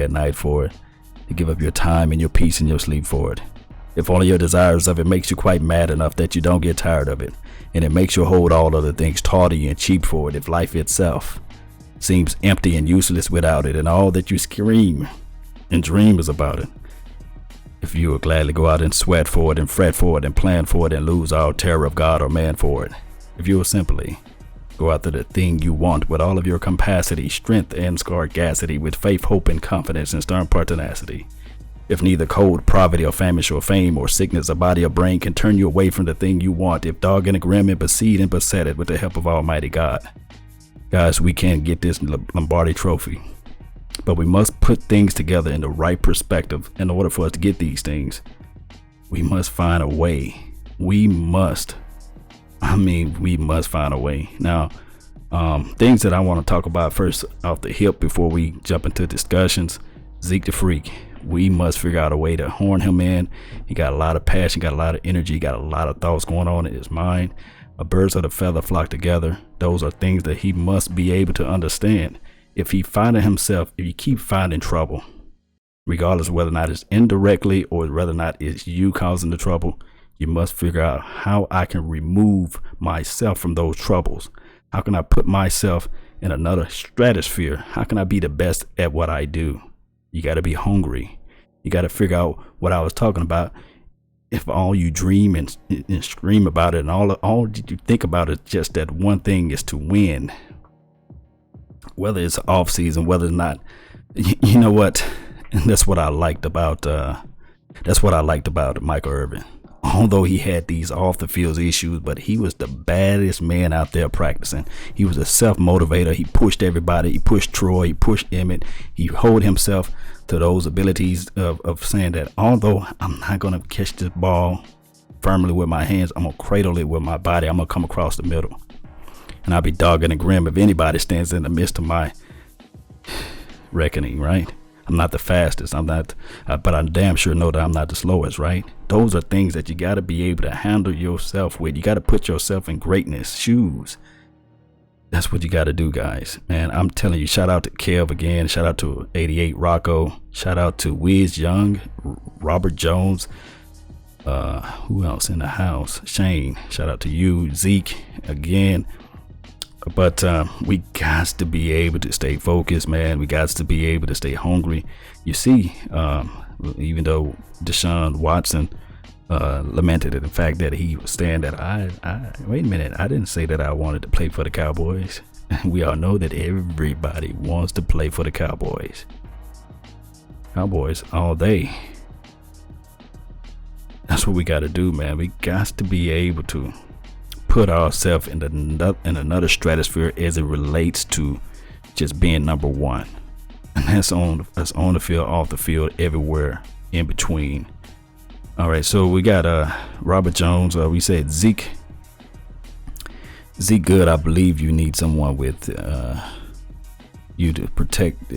at night for it, to give up your time and your peace and your sleep for it. If only your desires of it makes you quite mad enough that you don't get tired of it, and it makes you hold all other things tawdry and cheap for it, if life itself seems empty and useless without it, and all that you scream and dream is about it. If you would gladly go out and sweat for it and fret for it and plan for it and lose all terror of God or man for it. If you will simply go after the thing you want with all of your capacity, strength, and scarcity, with faith, hope, and confidence, and stern pertinacity. If neither cold, poverty, or famish, or fame, or sickness, or body, or brain can turn you away from the thing you want, if dog and grim and besieged and beset it with the help of Almighty God. Guys, we can't get this Lombardi trophy, but we must put things together in the right perspective. In order for us to get these things, we must find a way. We must find a way. Now, things that I want to talk about first off the hip before we jump into discussions. Zeke the Freak. We must figure out a way to horn him in. He got a lot of passion, got a lot of energy, got a lot of thoughts going on in his mind. Birds of a feather flock together. Those are things that he must be able to understand. If he keep finding trouble, regardless of whether or not it's indirectly or whether or not it's you causing the trouble, you must figure out how I can remove myself from those troubles. How can I put myself in another stratosphere? How can I be the best at what I do? You got to be hungry. You got to figure out what I was talking about. If all you dream and scream about it and all you think about is just that one thing is to win, whether it's off season, whether it's not, you know what? And that's what I liked about Michael Irvin. Although he had these off the field issues, but he was the baddest man out there practicing. He was a self-motivator. He pushed everybody. He pushed Troy. He pushed Emmett. He held himself to those abilities of saying that although I'm not going to catch this ball firmly with my hands, I'm going to cradle it with my body. I'm going to come across the middle. And I'll be dogging and grim if anybody stands in the midst of my reckoning, right? I'm not the fastest, but I damn sure know that I'm not the slowest, right? Those are things that you got to be able to handle yourself with. You got to put yourself in greatness shoes. That's what you got to do, guys. Man, I'm telling you, shout out to Kev again. Shout out to 88 Rocco. Shout out to Wiz Young, Robert Jones. Who else in the house? Shane. Shout out to you, Zeke again. But we got to be able to stay focused, man. We got to be able to stay hungry. You see, even though Deshaun Watson lamented the fact that he was saying that wait a minute, I didn't say that I wanted to play for the Cowboys. We all know that everybody wants to play for the Cowboys. Cowboys all day. That's what we got to do, man. We got to be able to put ourselves in another stratosphere as it relates to just being number one, and that's on the field, off the field, everywhere in between. All right, so we got Robert Jones. We said Zeke good. I believe you need someone with you to protect,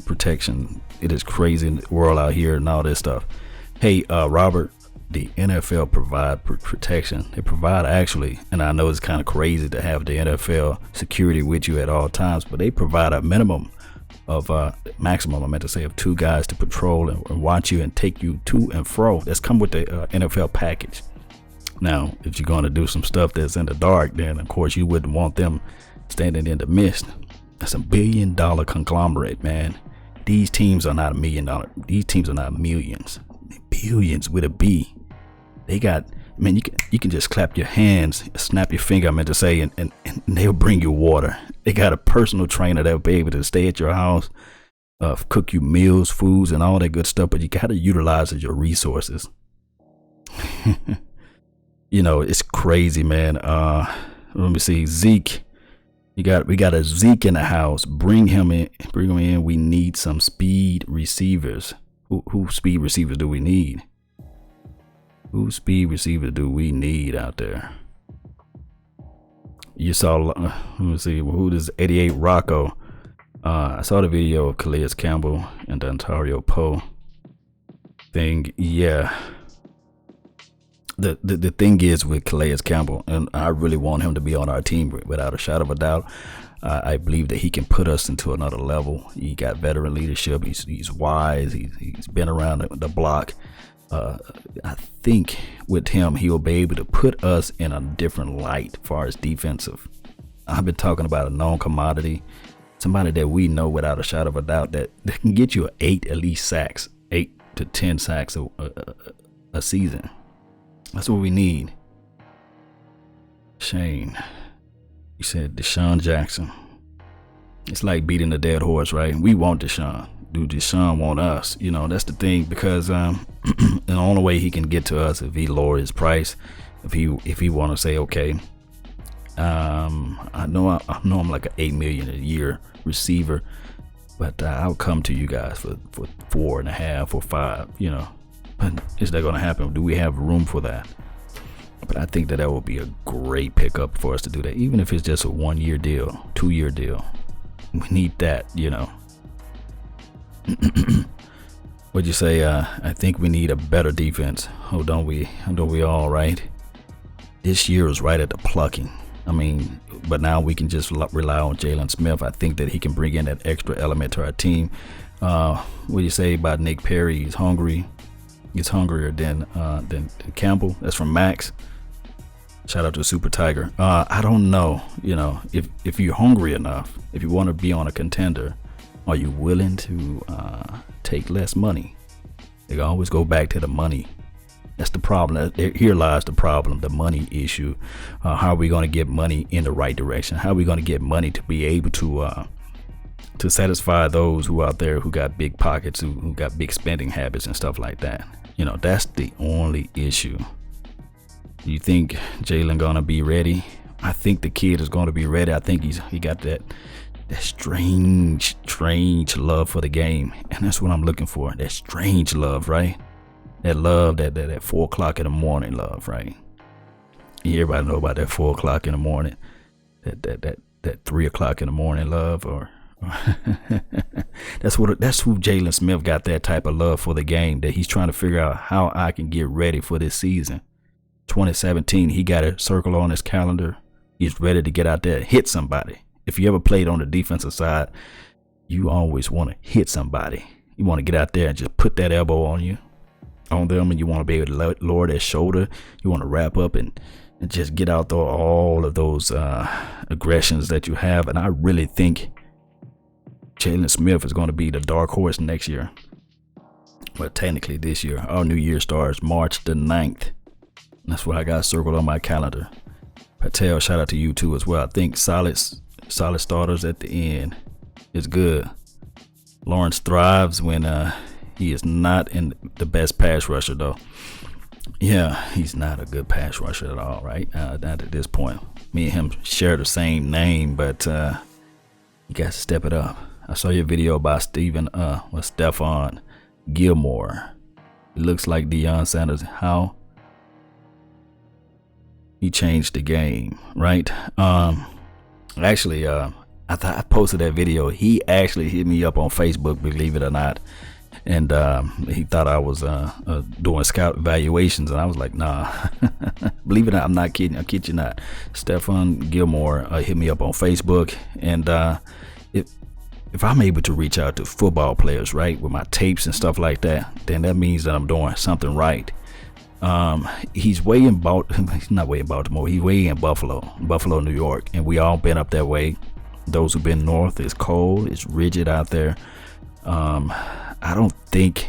protection. It is crazy in the world out here and all this stuff. Hey, Robert. The NFL provide protection. They provide actually, and I know it's kind of crazy to have the NFL security with you at all times, but they provide a maximum, of 2 guys to patrol and watch you and take you to and fro. That's come with the NFL package. Now, if you're going to do some stuff that's in the dark, then of course you wouldn't want them standing in the mist. That's $1 billion conglomerate, man. These teams are not $1 million. These teams are not millions. Billions with a B. They got, man, you can just clap your hands, snap your finger, I meant to say, and they'll bring you water. They got a personal trainer that'll be able to stay at your house, cook you meals, foods, and all that good stuff, but you got to utilize your resources. It's crazy, man. Let me see. Zeke. We got a Zeke in the house. Bring him in. We need some speed receivers. Who speed receivers do we need? Who speed receivers do we need out there? You saw, let me see, who does 88 Rocco? I saw the video of Calais Campbell and the Ontario Poe thing. Yeah. The thing is with Calais Campbell, and I really want him to be on our team without a shadow of a doubt. I believe that he can put us into another level. He got veteran leadership. He's wise. He's been around the block. I think with him, he'll be able to put us in a different light as far as defensive. I've been talking about a known commodity, somebody that we know without a shadow of a doubt that can get you 8 at least sacks, 8 to 10 sacks a season. That's what we need. Shane, you said Deshaun Jackson. It's like beating a dead horse, right? We want Deshaun. Do Deshaun want us? You know, that's the thing, because the only way he can get to us if he lower his price, if he want to say, okay, I know I'm like an $8 million a year receiver, but I'll come to you guys for 4.5 or 5. You know, but is that going to happen? Do we have room for that? But I think that would be a great pickup for us to do that, even if it's just a 1-year deal, 2-year deal. We need that, you know. What'd you say? I think we need a better defense. Oh, don't we all, right? This year is right at the plucking. I mean, but now we can just rely on Jalen Smith. I think that he can bring in that extra element to our team. What do you say about Nick Perry? He's hungry. He's hungrier than Campbell. That's from Max. Shout out to Super Tiger. I don't know. You know, if you're hungry enough, if you want to be on a contender, are you willing to take less money? They always go back to the money. That's the problem. Here lies the problem, the money issue. How are we going to get money in the right direction? How are we going to get money to be able to satisfy those who out there who got big pockets, who got big spending habits and stuff like that? You know, that's the only issue. Do you think Jalen gonna be ready? I think the kid is gonna be ready. I think he got that strange love for the game, and that's what I'm looking for. That strange love, right? That love, that 4 o'clock in the morning love, right? Everybody know about that 4 o'clock in the morning, that 3 o'clock in the morning love, or that's who Jalen Smith got, that type of love for the game, that he's trying to figure out how I can get ready for this season. 2017, he got a circle on his calendar. He's ready to get out there and hit somebody. If you ever played on the defensive side, you always want to hit somebody. You want to get out there and just put that elbow on them, and you want to be able to lower their shoulder. You want to wrap up and just get out there all of those aggressions that you have. And I really think Jalen Smith is going to be the dark horse next year. Well, technically this year. Our new year starts March the 9th. That's what I got circled on my calendar. Patel, shout out to you too as well. I think solid starters at the end is good. Lawrence thrives when he is not in the best pass rusher, though. Yeah, he's not a good pass rusher at all, right? Not at this point. Me and him share the same name, but you got to step it up. I saw your video about Stephon Gilmore. He looks like Deion Sanders. How he changed the game, right? Actually, I posted that video. He actually hit me up on Facebook, believe it or not, and he thought I was doing scout evaluations, and I was like, nah. Believe it or not, I'm not kidding. I kid you not. Stephon Gilmore hit me up on Facebook, and if I'm able to reach out to football players, right, with my tapes and stuff like that, then that means that I'm doing something right. He's way in he's not way in Baltimore. He's way in Buffalo, New York, and we all been up that way. Those who've been north, it's cold, it's rigid out there. I don't think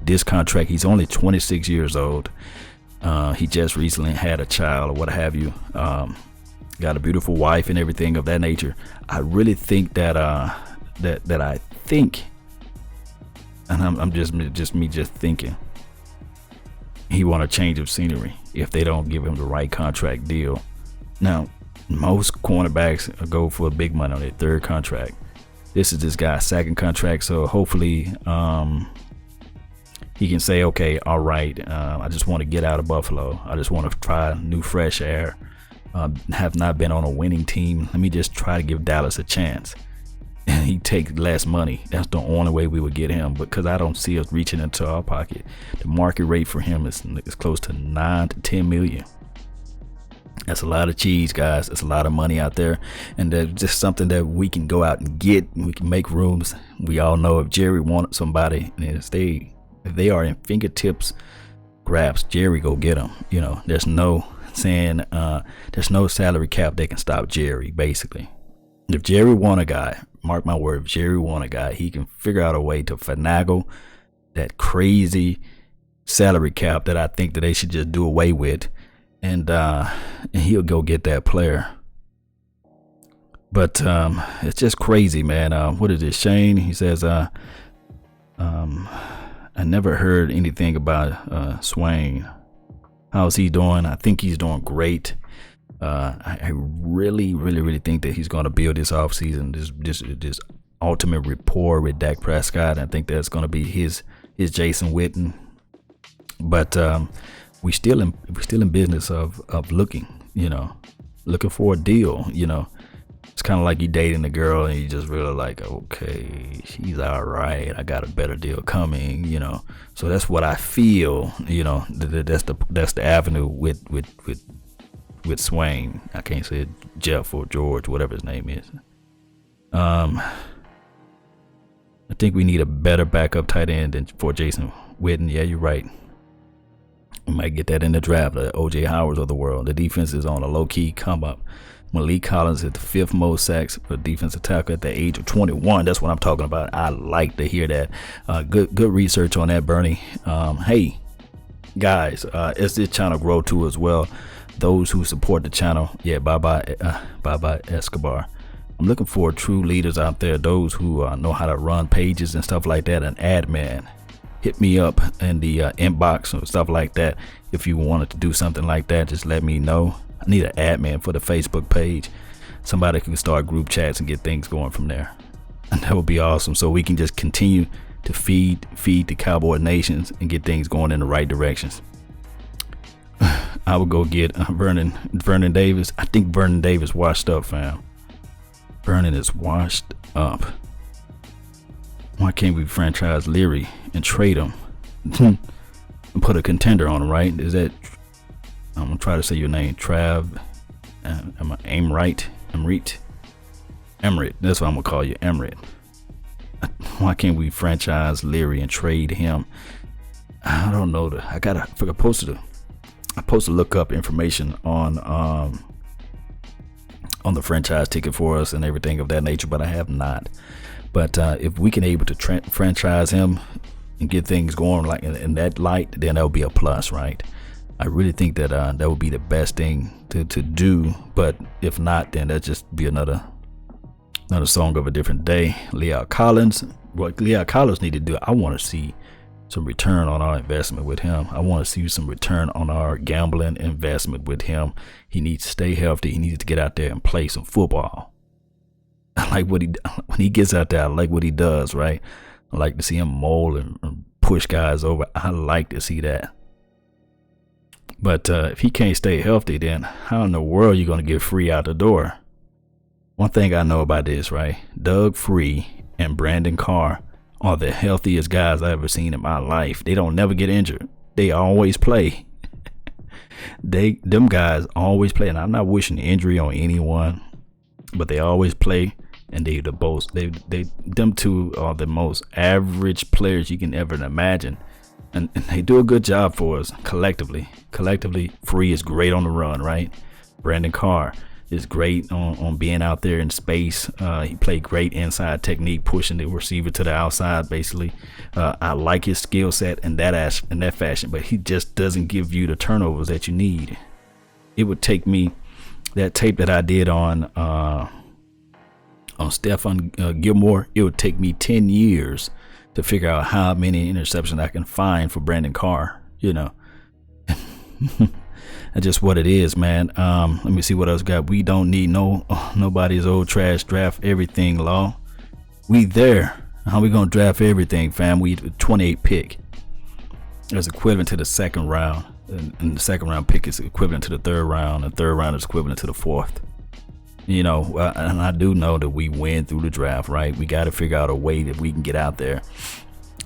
this contract. He's only 26 years old. He just recently had a child or what have you. Got a beautiful wife and everything of that nature. I really think that I think, and I'm just thinking, he want a change of scenery if they don't give him the right contract deal. Now, most cornerbacks go for big money on their third contract. This is this guy's second contract, so hopefully he can say, okay, all right, I just want to get out of Buffalo. I just want to try new fresh air. Have not been on a winning team. Let me just try to give Dallas a chance. And he takes less money. That's the only way we would get him, because I don't see us reaching into our pocket. The market rate for him is close to 9 to 10 million. That's a lot of cheese, guys. It's a lot of money out there, and that's just something that we can go out and get. We can make rooms. We all know if Jerry wanted somebody, and if they are in fingertips grabs, Jerry go get them. You know, there's no saying, there's no salary cap that can stop Jerry. Basically, if Jerry want a guy, mark my word, if Jerry want a guy, he can figure out a way to finagle that crazy salary cap that I think that they should just do away with. And he'll go get that player. But it's just crazy, man. What is it, Shane? He says, I never heard anything about Swain. How's he doing? I think he's doing great. I really think that he's going to build this offseason, this ultimate rapport with Dak Prescott. I think that's going to be his Jason Witten. But we still in business of looking for a deal. It's kind of like you dating a girl and you just really like, okay, she's all right, I got a better deal coming. So that's what I feel. That's the avenue with Swain. I can't say it, Jeff or George, whatever his name is. I think we need a better backup tight end than for Jason Witten. Yeah, you're right. We might get that in the draft, the O.J. Howards of the world. The defense is on a low-key come-up. Malik Collins at the 5th most sacks for defensive tackle at the age of 21. That's what I'm talking about. I like to hear that. Good research on that, Bernie. Hey, guys, as this channel grow too as well, those who support the channel, yeah, bye-bye Escobar. I'm looking for true leaders out there, those who know how to run pages and stuff like that, an admin. Hit me up in the inbox or stuff like that. If you wanted to do something like that, just let me know. I need an admin for the Facebook page. Somebody can start group chats and get things going from there. And that would be awesome. So we can just continue to feed the Cowboy Nations and get things going in the right directions. I would go get Vernon Davis. I think Vernon Davis washed up, fam. Vernon is washed up. Why can't we franchise Leary and trade him and put a contender on him, right? Is that, I'm gonna try to say your name, Trav, Emrit. That's what I'm gonna call you, Emrit. Why can't we franchise Leary and trade him? I don't know. I posted to look up information on the franchise ticket for us and everything of that nature, but I have not. But if we can able to franchise him and get things going like in that light, then that would be a plus, right? I really think that that would be the best thing to do. But if not, then that just be another song of a different day. Leo Collins, what Leo Collins need to do, I want to see some return on our investment with him. I want to see some return on our gambling investment with him. He needs to stay healthy. He needs to get out there and play some football. I like when he gets out there. I like what he does, right? I like to see him mold and push guys over. I like to see that. But if he can't stay healthy, then how in the world are you going to get Free out the door? One thing I know about this, right? Doug Free and Brandon Carr are the healthiest guys I've ever seen in my life. They don't never get injured. They always play. Them guys always play, and I'm not wishing injury on anyone, but they always play. And them two are the most average players you can ever imagine, and they do a good job for us collectively. Free is great on the run, right? Brandon Carr is great on being out there in space. He played great inside technique, pushing the receiver to the outside. Basically, I like his skill set in that fashion, but he just doesn't give you the turnovers that you need. It would take me that tape that I did on Stephon Gilmore. It would take me 10 years to figure out how many interceptions I can find for Brandon Carr. That's just what it is, man. Let me see what else got. We don't need nobody's old trash draft everything law. We there. How we gonna draft everything, fam? We 28 pick. That's equivalent to the second round, and the second round pick is equivalent to the third round. The third round is equivalent to the fourth. And I do know that we win through the draft, right? We got to figure out a way that we can get out there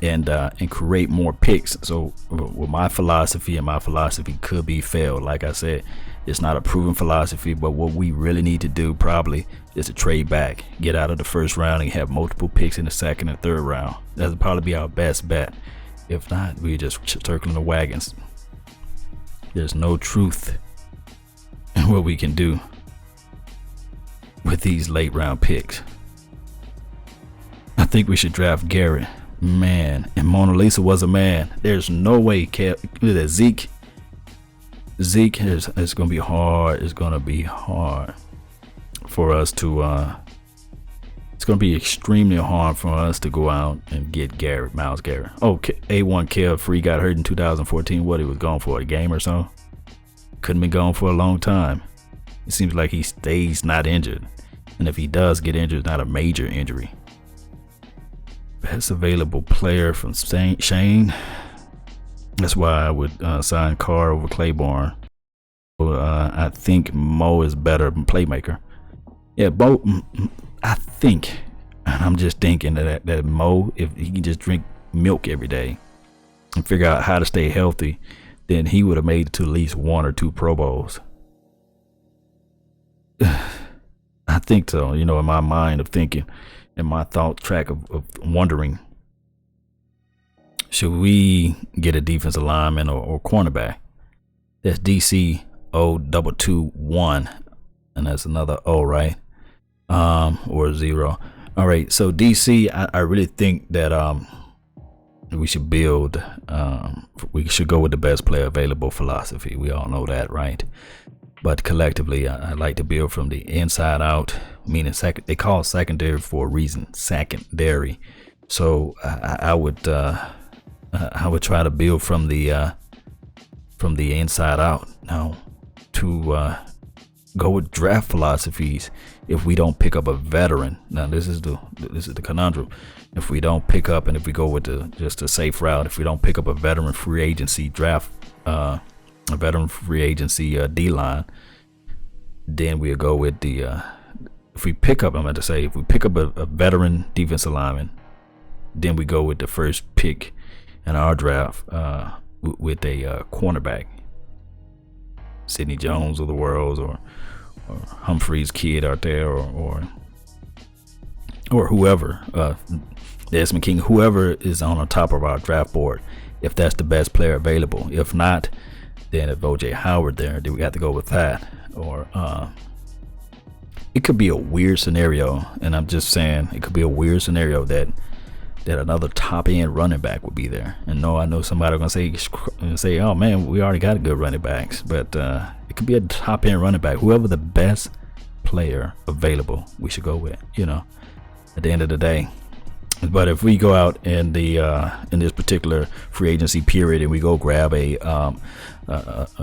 and create more picks. So with my philosophy could be failed. Like I said, It's not a proven philosophy, but what we really need to do probably is to trade back, get out of the first round, and have multiple picks in the second and third round. That'll probably be our best bet. If not, we're just circling the wagons. There's no truth in what we can do with these late round picks. I think we should draft Garrett. Man, and Mona Lisa was a man. There's no way Zeke it's gonna be hard. It's gonna be hard for us to it's gonna be extremely hard for us to go out and get Miles Garrett. Oh, A1 Kev Free got hurt in 2014. What, he was gone for a game or so? Couldn't be gone for a long time. It seems like he stays not injured, and if he does get injured, it's not a major injury. Best available player from Shane. That's why I would sign Carr over Claiborne. I think Mo is better playmaker. Yeah, Mo. I think, and I'm just thinking that Mo, if he can just drink milk every day and figure out how to stay healthy, then he would have made it to at least 1 or 2 Pro Bowls. I think so. In my mind of thinking, in my thought track of wondering, should we get a defensive lineman or cornerback? That's DC O221, and that's another O, right? Or 0. All right, so DC, I really think that we should build. We should go with the best player available philosophy. We all know that, right? But collectively, I like to build from the inside out, meaning they call secondary for a reason, secondary. So I would try to build from the inside out. Now, to go with draft philosophies, if we don't pick up a veteran, now this is the conundrum. If we don't pick up, and if we go with just a safe route, if we don't pick up a veteran free agency draft, a veteran free agency D-line, then we'll go with the if we pick up a veteran defensive lineman, then we go with the first pick in our draft with a cornerback, Sidney Jones of the world, or Humphrey's kid out there, or whoever, Desmond King, whoever is on the top of our draft board, if that's the best player available. If not, then if OJ Howard there, then we have to go with that. Or it could be a weird scenario, and I'm just saying it could be a weird scenario that another top end running back would be there. And I know somebody gonna say, oh man, we already got good running backs, but it could be a top end running back. Whoever the best player available, we should go with. At the end of the day. But if we go out in this particular free agency period and we go grab a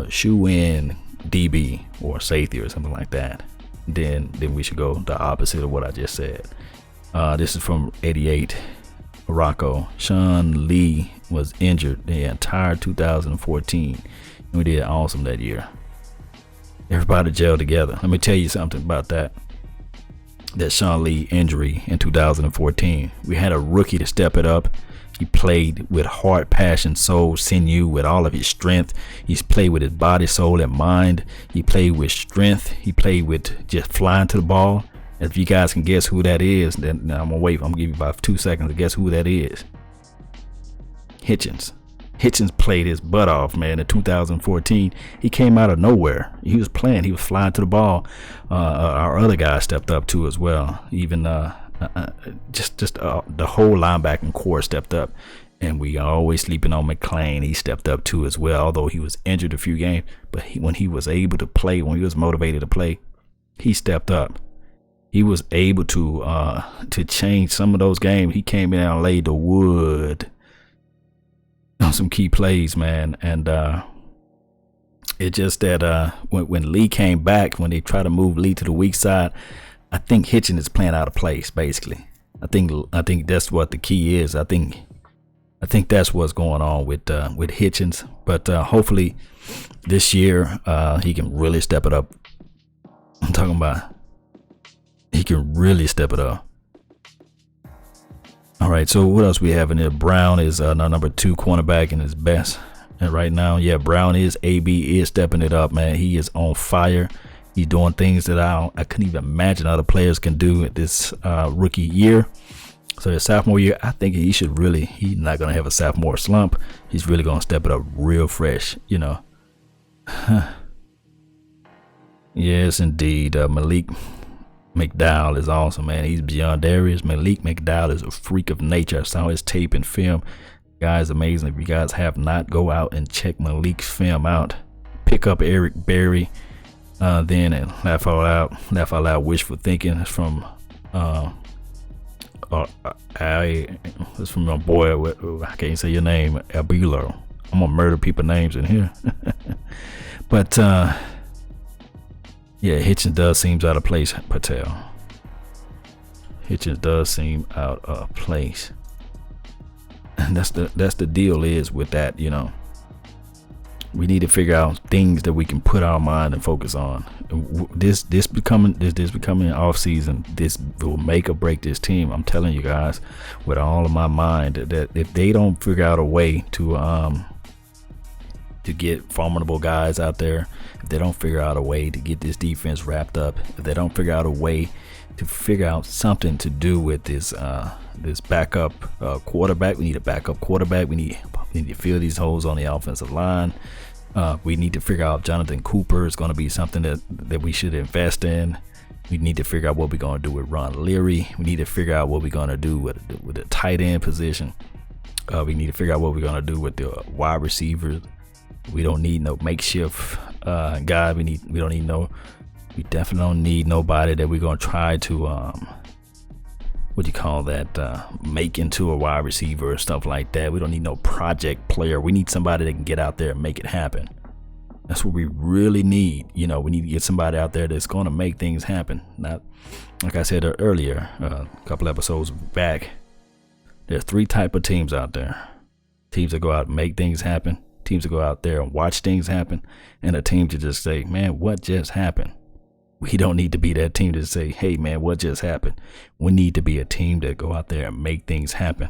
shoe-in DB or safety or something like that, then we should go the opposite of what I just said. This is from 88. Morocco. Sean Lee was injured the entire 2014, and we did awesome that year. Everybody gelled together. Let me tell you something about that Sean Lee injury in 2014. We had a rookie to step it up. He played with heart, passion, soul, sinew, with all of his strength. He's played with his body, soul, and mind. He played with strength. He played with just flying to the ball. If you guys can guess who that is, then I'm gonna wait. I'm gonna give you about 2 seconds to guess who that is. Hitchens. Hitchens played his butt off, man. In 2014, he came out of nowhere. He was playing. He was flying to the ball. Our other guy stepped up too as well. Even the whole linebacking core stepped up, and we are always sleeping on McClain. He stepped up too as well, although he was injured a few games. But when he was able to play, when he was motivated to play, he stepped up. He was able to change some of those games. He came in and laid the wood on some key plays, man. And it's just that when Lee came back, when they tried to move Lee to the weak side, I think Hitchens is playing out of place, basically. I think that's what the key is. I think that's what's going on with Hitchens. But hopefully this year he can really step it up. I'm talking about he can really step it up. All right, so what else we have in there? Brown is number 2 cornerback and his best And right now, yeah, Brown AB is stepping it up, man. He is on fire. He's doing things that I couldn't even imagine other players can do at this rookie year. So his sophomore year, I think he's not going to have a sophomore slump. He's really going to step it up real fresh, you know. Yes, indeed. Malik McDowell is awesome, man. He's beyond Darius. Malik McDowell is a freak of nature. I saw his tape and film. Guys, amazing. If you guys have not, go out and check Malik's film out. Pick up Eric Berry, then and laugh out loud. Wishful thinking. It's from it's from my boy. I can't say your name, Abulo. I'm gonna murder people names in here. But yeah, Hitchens does seems out of place, Patel. Hitchens does seem out of place. And that's the deal is with that, you know. We need to figure out things that we can put our mind and focus on. This becoming off season, this will make or break this team. I'm telling you guys, with all of my mind, that if they don't figure out a way to get formidable guys out there, if they don't figure out a way to get this defense wrapped up, if they don't figure out a way to figure out something to do with this backup quarterback, we need a backup quarterback. We need to fill these holes on the offensive line. We need to figure out if Jonathan Cooper is going to be something that we should invest in. We need to figure out what we're going to do with Ron Leary. We need to figure out what we're going to do with the tight end position. We need to figure out what we're going to do with the wide receivers. We don't need no makeshift guy. We definitely don't need nobody that we're going to try to make into a wide receiver or stuff like that. We don't need no project player. We need somebody that can get out there and make it happen. That's what we really need. You know, we need to get somebody out there that's going to make things happen. Not like I said earlier, a couple episodes back, there's 3 type of teams out there. Teams that go out and make things happen, teams that go out there and watch things happen, and a team to just say, man, what just happened? We don't need to be that team to say, hey, man, what just happened? We need to be a team that go out there and make things happen.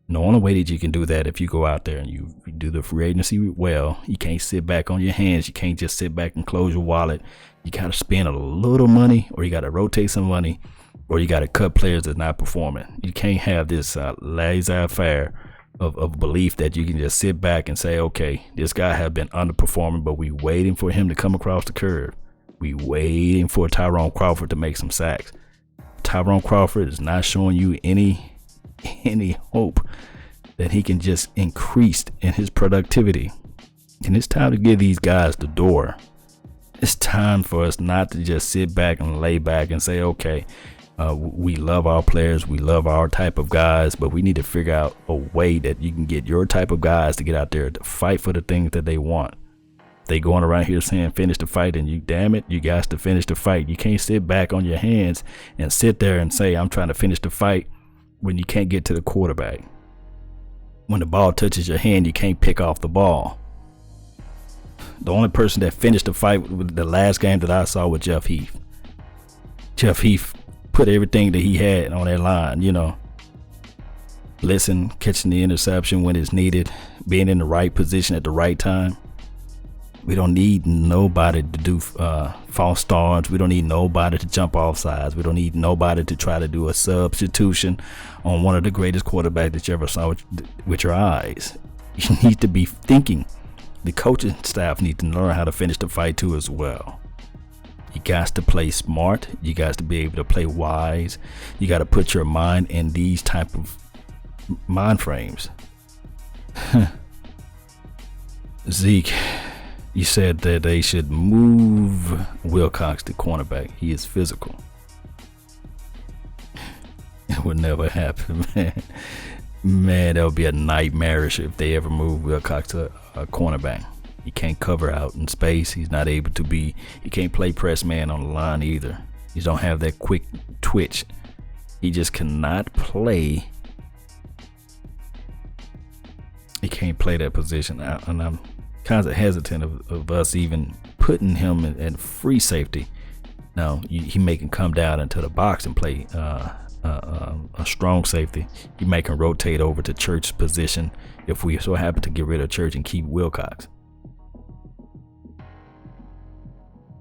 And the only way that you can do that, if you go out there and you do the free agency well, you can't sit back on your hands. You can't just sit back and close your wallet. You got to spend a little money, or you got to rotate some money, or you got to cut players that's not performing. You can't have this laissez-faire of belief that you can just sit back and say, okay, this guy has been underperforming, but we waiting for him to come across the curve. We waiting for Tyrone Crawford to make some sacks. Tyrone Crawford is not showing you any hope that he can just increase in his productivity. And it's time to give these guys the door. It's time for us not to just sit back and lay back and say, okay, we love our players, we love our type of guys, but we need to figure out a way that you can get your type of guys to get out there to fight for the things that they want. They going around here saying finish the fight, and you guys to finish the fight. You can't sit back on your hands and sit there and say I'm trying to finish the fight when you can't get to the quarterback. When the ball touches your hand, you can't pick off the ball. The only person that finished the fight with the last game that I saw was Jeff Heath. Jeff Heath put everything that he had on that line, you know. Listen, catching the interception when it's needed, being in the right position at the right time. We don't need nobody to do false starts. We don't need nobody to jump off sides. We don't need nobody to try to do a substitution on one of the greatest quarterbacks that you ever saw with your eyes. You need to be thinking. The coaching staff need to learn how to finish the fight too as well. You got to play smart. You got to be able to play wise. You got to put your mind in these type of mind frames. Zeke, you said that they should move Wilcox to cornerback. He is physical. It would never happen, man. Man, that would be a nightmarish if they ever move Wilcox to a cornerback. He can't cover out in space. He's not able to be. He can't play press man on the line either. He don't have that quick twitch. He just cannot play. He can't play that position. And I'm kind of hesitant of us even putting him in free safety. Now he may can come down into the box and play a strong safety. You make him rotate over to Church's position if we so happen to get rid of Church and keep Wilcox.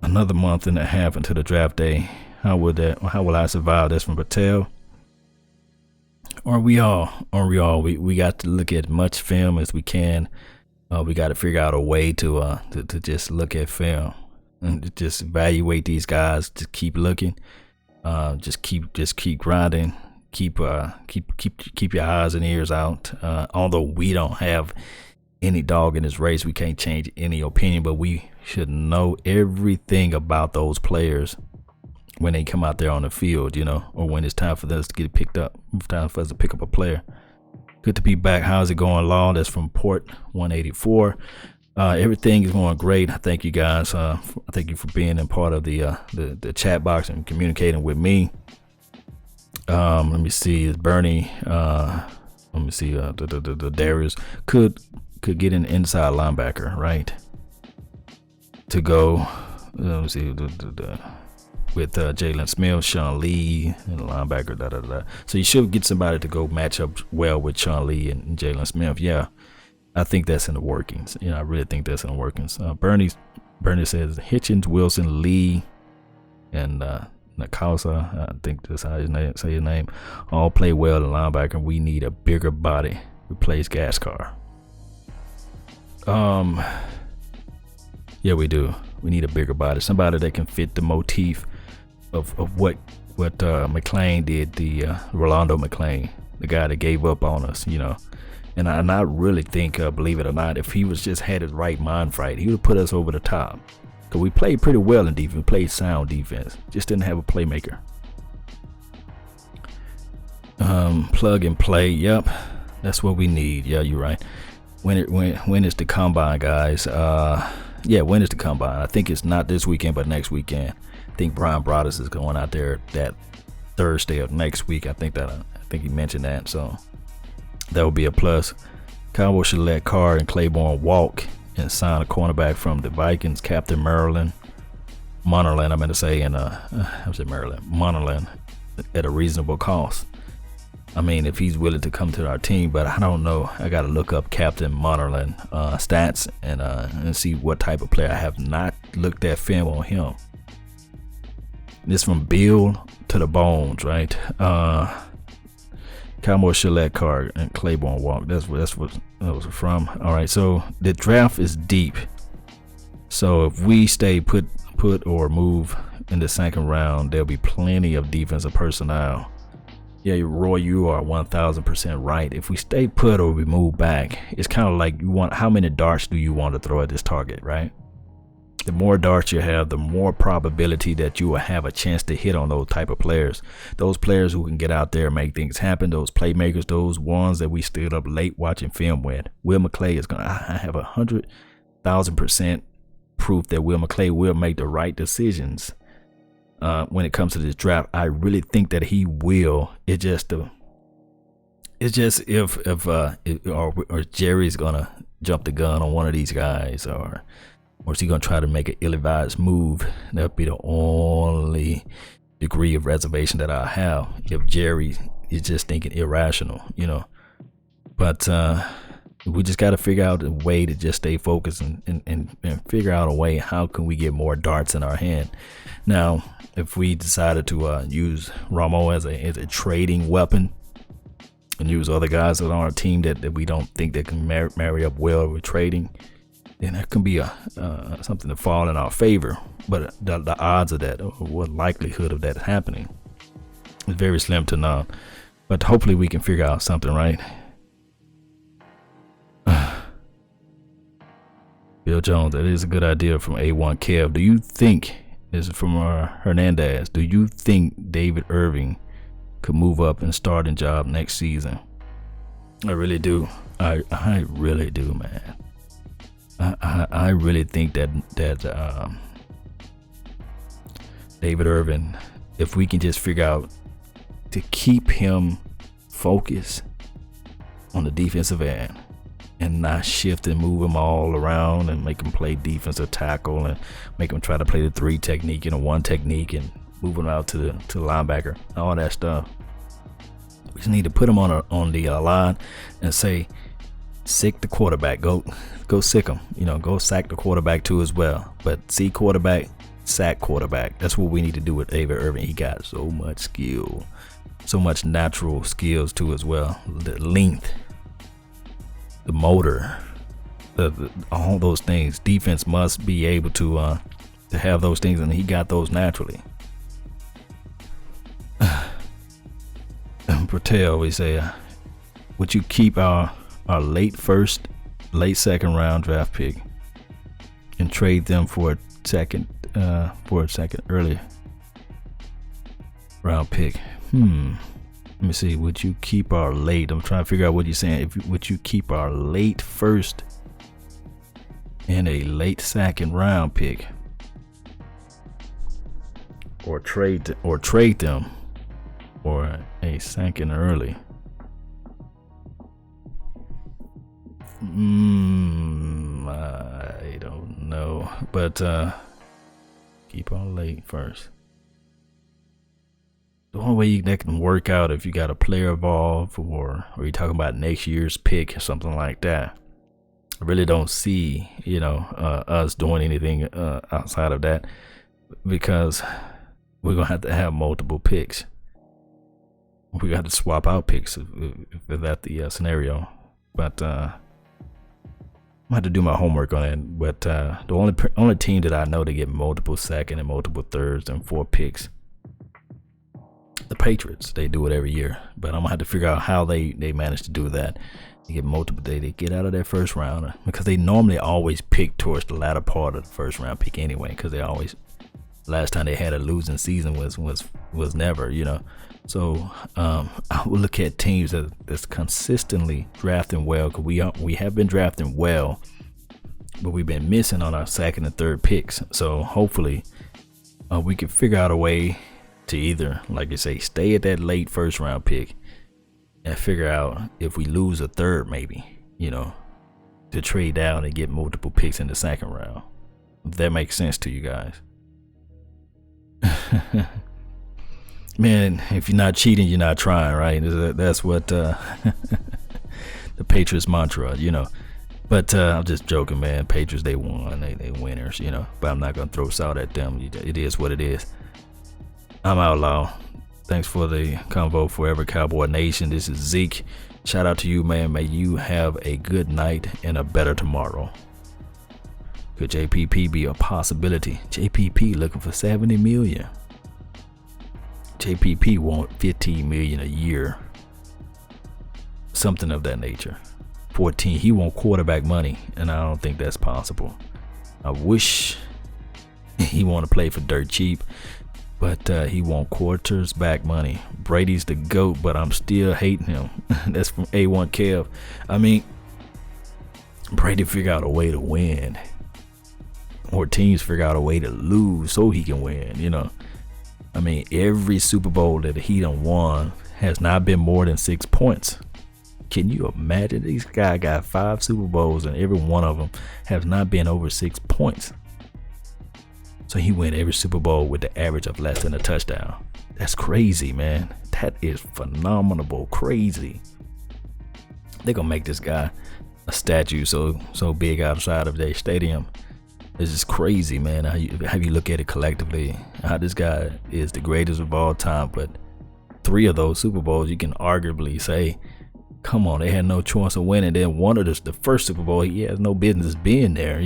Another month and a half until the draft day. How will I survive this from Patel? Or we all? We got to look at much film as we can. We got to figure out a way to just look at film and just evaluate these guys. Just keep looking. Just keep grinding. Keep your eyes and ears out. Although we don't have any dog in this race, we can't change any opinion, but we should know everything about those players when they come out there on the field, or when it's time for us to get picked up, time for us to pick up a player. Good to be back. How's it going, Law? That's from Port 184. Everything is going great. I thank you guys. Thank you for being a part of the chat box and communicating with me. Let me see. Is Bernie? Let me see. The Darius could get an inside linebacker, right? To go. Let me see. With Jalen Smith, Sean Lee, and the linebacker, So you should get somebody to go match up well with Sean Lee and Jalen Smith. Yeah, I think that's in the workings. I really think that's in the workings. Bernie says Hitchens, Wilson, Lee, and Nakausa, I think that's how say his name, all play well in linebacker. We need a bigger body. Replace Gascar. Yeah, we do. We need a bigger body. Somebody that can fit the motif of what McClain did, the Rolando McClain, the guy that gave up on us, And I really think, believe it or not, if he was just had his right mind right, he would put us over the top. Because we played pretty well in defense. We played sound defense. Just didn't have a playmaker. Plug and play. Yep, that's what we need. Yeah, you're right. When is the combine, guys? Yeah, when is the combine? I think it's not this weekend, but next weekend. I think Brian Broaddus is going out there that Thursday of next week. I think he mentioned that, so that would be a plus. Cowboys should let Carr and Claiborne walk and sign a cornerback from the Vikings, Captain Monerland, I meant to say, and Monerland at a reasonable cost. I mean, if he's willing to come to our team, but I don't know. I got to look up Captain Monerland stats and see what type of player. I have not looked at film on him. This from Bill to the Bones, right? Cowboys should let Carr and Claiborne walk. That's what that was from. All right, so the draft is deep. So if we stay put or move in the second round, there'll be plenty of defensive personnel. Yeah, Roy, you are 1,000% right. If we stay put or we move back, it's kind of like how many darts do you want to throw at this target, right? The more darts you have, the more probability that you will have a chance to hit on those type of players. Those players who can get out there and make things happen, those playmakers, those ones that we stood up late watching film with. Will McClay is going to have 100,000% proof that Will McClay will make the right decisions. When it comes to this draft, I really think that he will. It's just if Jerry's gonna jump the gun on one of these guys, or is he gonna try to make an ill-advised move? That'll be the only degree of reservation that I have. If Jerry is just thinking irrational, But we just got to figure out a way to just stay focused and figure out a way how can we get more darts in our hand. Now, if we decided to use Romo as a trading weapon and use other guys on our team that we don't think that can marry up well with trading, then that can be something to fall in our favor. But the odds of that, or what likelihood of that happening, is very slim to none. But hopefully we can figure out something, right? Bill Jones, that is a good idea from A1 Kev. Do you think, this is from Hernandez, do you think David Irving could move up and start a job next season? I really do. I really do, man. I really think that David Irving, if we can just figure out to keep him focused on the defensive end, and not shift and move him all around and make him play defensive tackle and make him try to play the 3 technique and a 1 technique and move him out to the linebacker, all that stuff. We just need to put him on the line and say, sick the quarterback. Go sick him. Go sack the quarterback too as well. But see quarterback, sack quarterback. That's what we need to do with David Irving. He got so much skill, so much natural skills too as well. The length, the motor, all those things. Defense must be able to have those things, and he got those naturally. Patel, we say, would you keep our late second round draft pick and trade them for a second early round pick? Let me see. Would you keep our late? I'm trying to figure out what you're saying. Would you keep our late first and a late second round pick, or trade them for a second early? I don't know, but keep on late first. The only way that can work out if you got a player involved, or you're talking about next year's pick or something like that. I really don't see, us doing anything outside of that, because we're gonna have to have multiple picks. We got to swap out picks if that's the scenario. But I'm gonna have to do my homework on it. But the only team that I know to get multiple second and multiple thirds and 4 picks, the Patriots. They do it every year. But I'm gonna have to figure out how they manage to do that. They get multiple. They get out of their first round, because they normally always pick towards the latter part of the first round pick anyway. Because they always, last time they had a losing season was never, So I will look at teams that's consistently drafting well, because we have been drafting well, but we've been missing on our second and third picks. So hopefully we can figure out a way to either, like I say, stay at that late first round pick and figure out if we lose a third, maybe, to trade down and get multiple picks in the second round. If that makes sense to you guys. Man, if you're not cheating, you're not trying, right? That's what the Patriots mantra, But I'm just joking, man. Patriots, they won. They winners, But I'm not going to throw salt at them. It is what it is. I'm Outlaw. Thanks for the convo, Forever Cowboy Nation. This is Zeke. Shout out to you, man. May you have a good night and a better tomorrow. Could JPP be a possibility? JPP looking for $70 million. JPP want $15 million a year, something of that nature. 14, he want quarterback money, and I don't think that's possible. I wish he want to play for dirt cheap, but he want quarters back money. Brady's the GOAT, but I'm still hating him. That's from A1 Kev. I mean, Brady figure out a way to win, or teams figure out a way to lose so he can win, I mean, every Super Bowl that he done won has not been more than 6 points. Can you imagine? These guy got 5 Super Bowls, and every one of them has not been over 6 points. So he win every Super Bowl with the average of less than a touchdown. That's crazy, man. That is phenomenal, crazy. They're gonna make this guy a statue so big outside of their stadium. It's just crazy, man. How you look at it collectively, how this guy is the greatest of all time. But 3 of those Super Bowls, you can arguably say, come on, they had no choice of winning. Then one of the first Super Bowl, he has no business being there,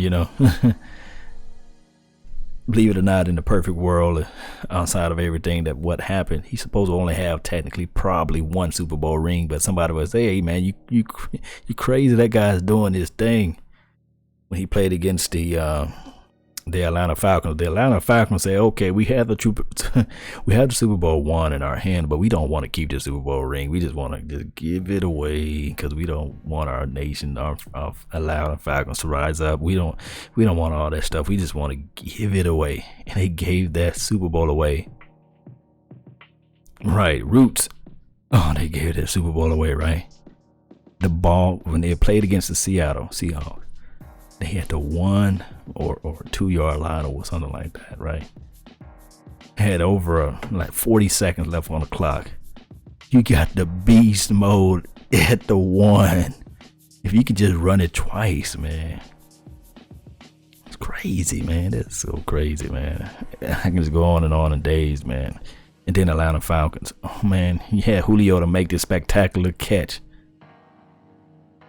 Believe it or not, in the perfect world, outside of everything that what happened, he's supposed to only have technically probably 1 Super Bowl ring. But somebody would say, hey, man, you crazy. That guy's doing this thing. When he played against the Atlanta Falcons say, okay, we have the Super Bowl 1 in our hand, but we don't want to keep the Super Bowl ring. We just want to just give it away, because we don't want our nation, our Atlanta Falcons to rise up. We don't want all that stuff. We just want to give it away. And they gave that Super Bowl away. Right, Roots. Oh, they gave that Super Bowl away, right? The ball, when they played against the Seattle Seahawks, they had the 1 or 2 yard line or something like that, right? Had over like 40 seconds left on the clock. You got the beast mode at the 1. If you could just run it twice, man. It's crazy, man. That's so crazy, man. I can just go on and days, man. And then Atlanta Falcons. Oh, man. You had Julio to make this spectacular catch.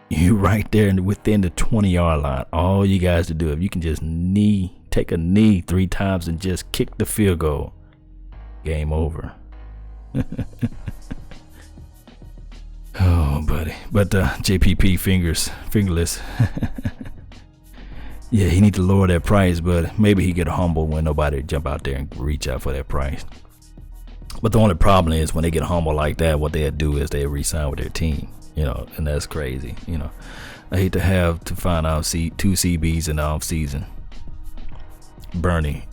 You right there within the 20-yard line. All you guys to do, if you can just take a knee 3 times and just kick the field goal. Game over. Oh, buddy. But JPP fingerless. Yeah, he need to lower that price, but maybe he get humble when nobody jump out there and reach out for that price. But the only problem is when they get humble like that, what they'll do is they re-sign with their team, and that's crazy. I hate to have to find out 2 CBs in the off season. Bernie,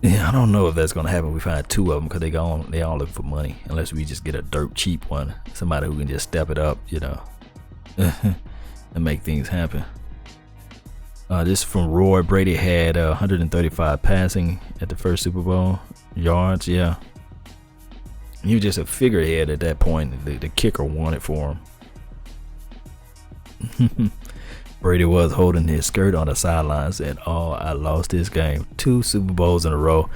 yeah, I don't know if that's gonna happen. We find 2 of them because they all looking for money. Unless we just get a dirt cheap one, somebody who can just step it up, and make things happen. This from Roy. Brady had 135 passing at the first Super Bowl yards. Yeah, he was just a figurehead at that point. The kicker wanted for him. Brady was holding his skirt on the sidelines and I lost this game. 2 Super Bowls in a row.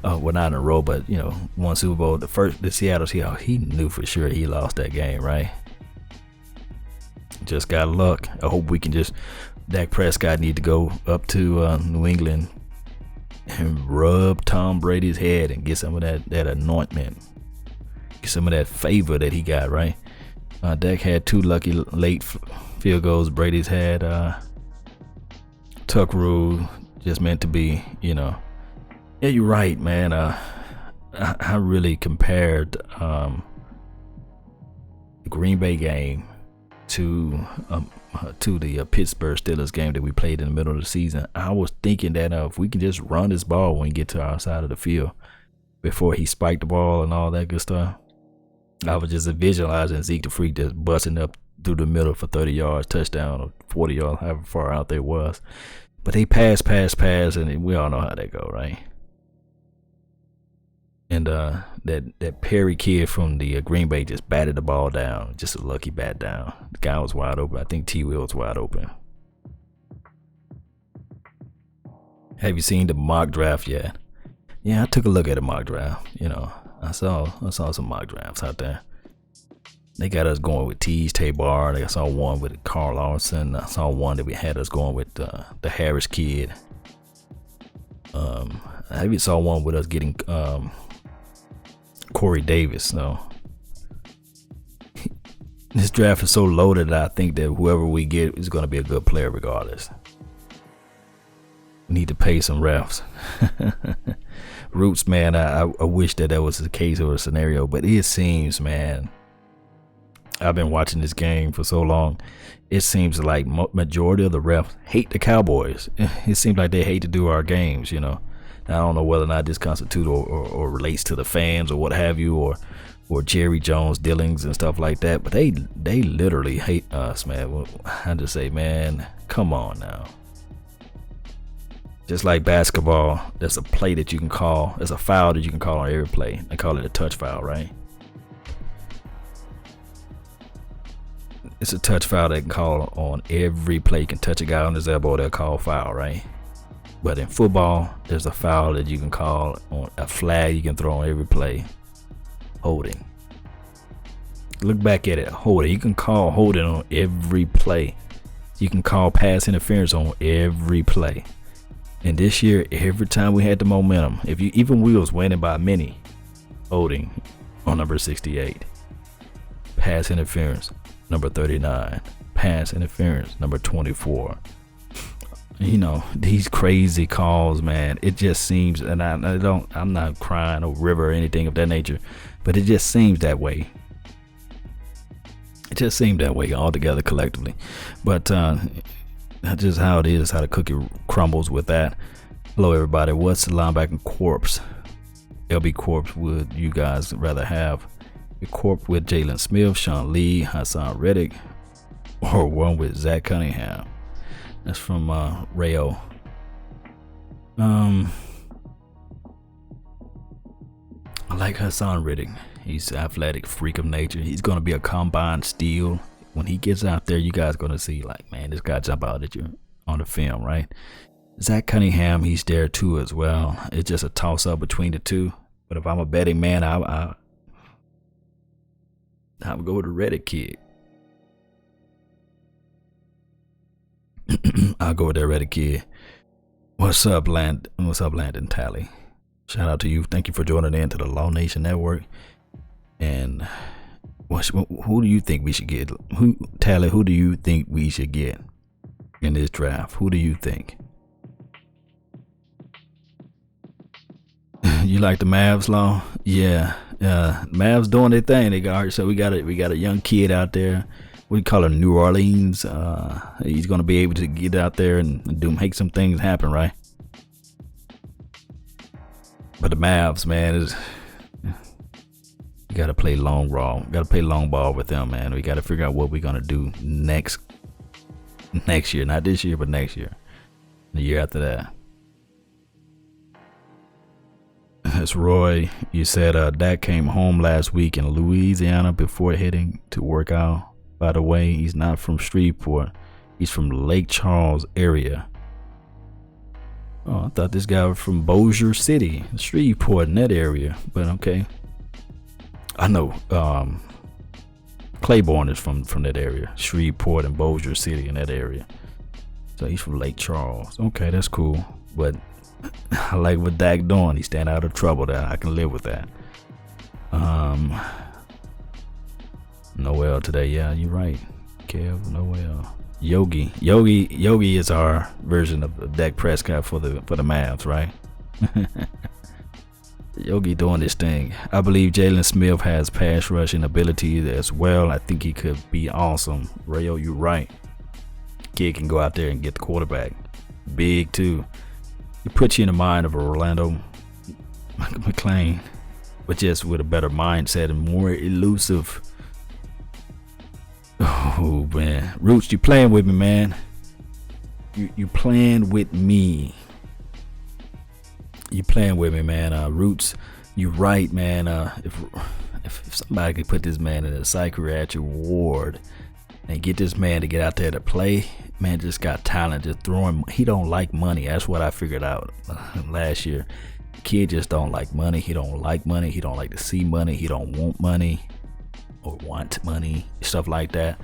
Well, not in a row, but 1 Super Bowl. The Seattle Seahawks, he knew for sure he lost that game, right? Just got luck. I hope we can Dak Prescott need to go up to New England and rub Tom Brady's head and get some of that anointment. Get some of that favor that he got, right? Dak had 2 lucky late field goals. Brady's had tuck rule, just meant to be, Yeah, you're right, man. I really compared the Green Bay game to the Pittsburgh Steelers game that we played in the middle of the season. I was thinking that if we can just run this ball when we get to our side of the field before he spiked the ball and all that good stuff, I was just visualizing Zeke the Freak just busting up through the middle for 30 yards, touchdown, or 40 yards, however far out there was. But they pass, and we all know how that go, right? And that Perry kid from the Green Bay just batted the ball down. Just a lucky bat down. The guy was wide open. I think T. Will was wide open. Have you seen the mock draft yet? Yeah, I took a look at the mock draft. I saw some mock drafts out there. They got us going with Tease Tabor. I saw one with Carl Lawson. I saw one that we had us going with the Harris kid. I even saw one with us getting Corey Davis. No, this draft is so loaded that I think that whoever we get is going to be a good player regardless. We need to pay some refs. Roots, man, I wish that was the case or a scenario, but it seems, man, I've been watching this game for so long. It seems like majority of the refs hate the Cowboys. It seems like they hate to do our games, I don't know whether or not this constitutes or relates to the fans or what have you, or Jerry Jones dealings and stuff like that, but they literally hate us, man. I just say, man, come on now. Just like basketball, there's a play that you can call. There's a foul that you can call on every play. They call it a touch foul, right? It's a touch foul they can call on every play. You can touch a guy on his elbow, they'll call foul, right? But in football, there's a foul that you can call on, a flag you can throw on every play. Holding. Look back at it. Holding. You can call holding on every play. You can call pass interference on every play. And this year, every time we had the momentum, even we was winning by many, holding on number 68, pass interference number 39, pass interference number 24. These crazy calls, man. It just seems, and I'm not crying or river or anything of that nature, but it just seems that way. It just seemed that way altogether collectively. But that's just how it is, how the cookie crumbles with that. Hello, everybody. What's the linebacker corpse? LB corpse would you guys rather have? A corpse with Jalen Smith, Sean Lee, Hassan Reddick, or one with Zach Cunningham? That's from Rayo. I I like Hassan Riddick. He's an athletic freak of nature. He's going to be a combine steal. When he gets out there, you guys going to see, like, man, this guy jump out at you on the film, right? Zach Cunningham, he's there too as well. It's just a toss-up between the two. But if I'm a betting man, I would go with the Riddick kid. I'll go with that Riddick kid. What's up, Landon Tally? Shout out to you. Thank you for joining in to the Law Nation Network. And who do you think we should get? Tally, who do you think we should get in this draft? Who do you think? You like the Mavs, Law? Yeah. Mavs doing their thing. So we got a young kid out there. We call him New Orleans. He's gonna be able to get out there and make some things happen, right? But the Mavs, man, you gotta play long ball. Gotta play long ball with them, man. We gotta figure out what we're gonna do next year, not this year, but next year, the year after that. That's Roy. You said Dak came home last week in Louisiana before heading to work out. By the way, he's not from Shreveport. He's from Lake Charles area. Oh, I thought this guy was from Bossier City, Shreveport, in that area. But okay. I know Claiborne is from that area. Shreveport and Bossier City in that area. So he's from Lake Charles. Okay, that's cool. But I like what Dak doing. He's staying out of trouble there. I can live with that. Noel today. Yeah, you're right. Kev, Noel. Yogi is our version of Dak Prescott for the Mavs, right? Yogi doing this thing. I believe Jalen Smith has pass rushing ability as well. I think he could be awesome. Rayo, you're right. Kid can go out there and get the quarterback. Big too. It puts you in the mind of a Orlando McClain, but just with a better mindset and more elusive. Oh man, Roots, you playing with me, man. You playing with me. You playing with me, man. Roots, you right, man. If somebody could put this man in a psychiatric ward and get this man to get out there to play, man, just got talent. Just throwing. He don't like money. That's what I figured out last year. Kid just don't like money. He don't like money. He don't like to see money. He don't want money. Or want money, stuff like that.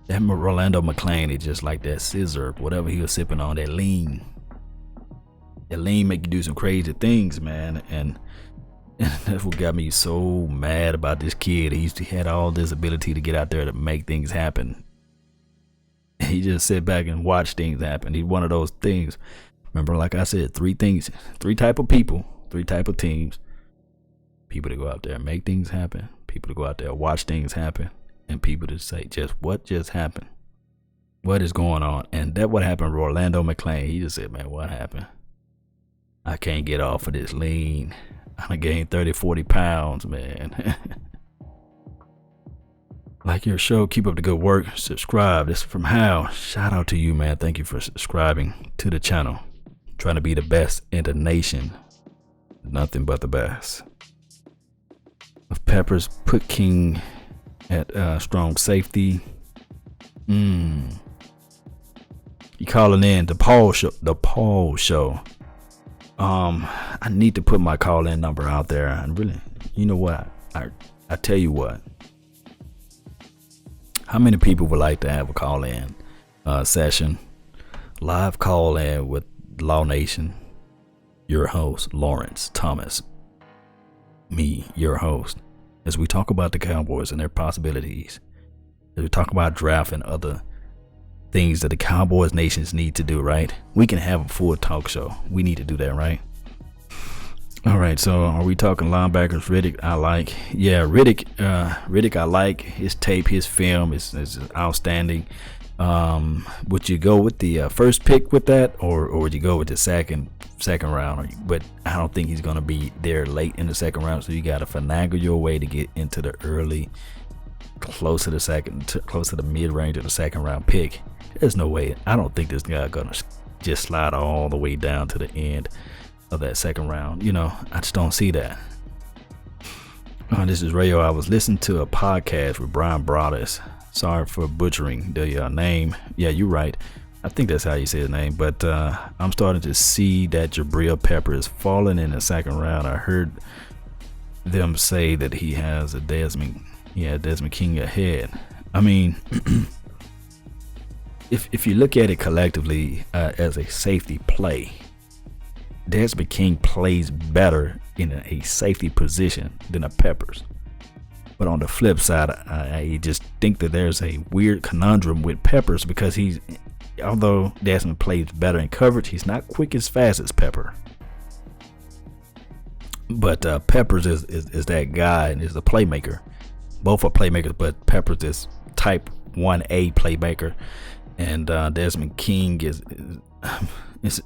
That Orlando McClain is just like that scissor, whatever he was sipping on, that lean. That lean make you do some crazy things, man. And that's what got me so mad about this kid. He had all this ability to get out there to make things happen. He just sit back and watch things happen. He's one of those things. Remember, like I said, three type of people, three type of teams. People to go out there and make things happen. People to go out there, watch things happen, and people to say, what just happened? What is going on? And that what happened to Orlando McClain. He just said, man, what happened? I can't get off of this lean. I gained 30, 40 pounds, man. Like your show, keep up the good work. Subscribe. This is from Hal. Shout out to you, man. Thank you for subscribing to the channel. Trying to be the best in the nation. Nothing but the best. Of Peppers, put King at strong safety. You calling in the Paul show. I need to put my call-in number out there. And really, you know what? I tell you what. How many people would like to have a call-in session? Live call-in with Law Nation. Your host, Lawrence Thomas. Me, your host, as we talk about the Cowboys and their possibilities, as we talk about draft and other things that the Cowboys nations need to do, right? We can have a full talk show. We need to do that, right? All right, so are we talking linebackers? Riddick, I like. Yeah, Riddick, I like. His tape, his film is outstanding. Would you go with the first pick with that, or would you go with the second round? But I don't think he's going to be there late in the second round, so you got to finagle your way to get into the early, close to the mid-range of the second round pick. There's no way. I don't think this guy going to just slide all the way down to the end of that second round. You know, I just don't see that. This is Rayo. I was listening to a podcast with Brian Broaddus. Sorry for butchering the name. Yeah, you're right. I think that's how you say his name. But I'm starting to see that Jabril Pepper is falling in the second round. I heard them say that he has a Desmond King ahead. I mean, if you look at it collectively as a safety play, Desmond King plays better in a safety position than a Peppers. But on the flip side, I just think that there's a weird conundrum with Peppers because although Desmond plays better in coverage, he's not quick as fast as Pepper. But Peppers is that guy and is a playmaker. Both are playmakers, but Peppers is type 1A playmaker, and Desmond King is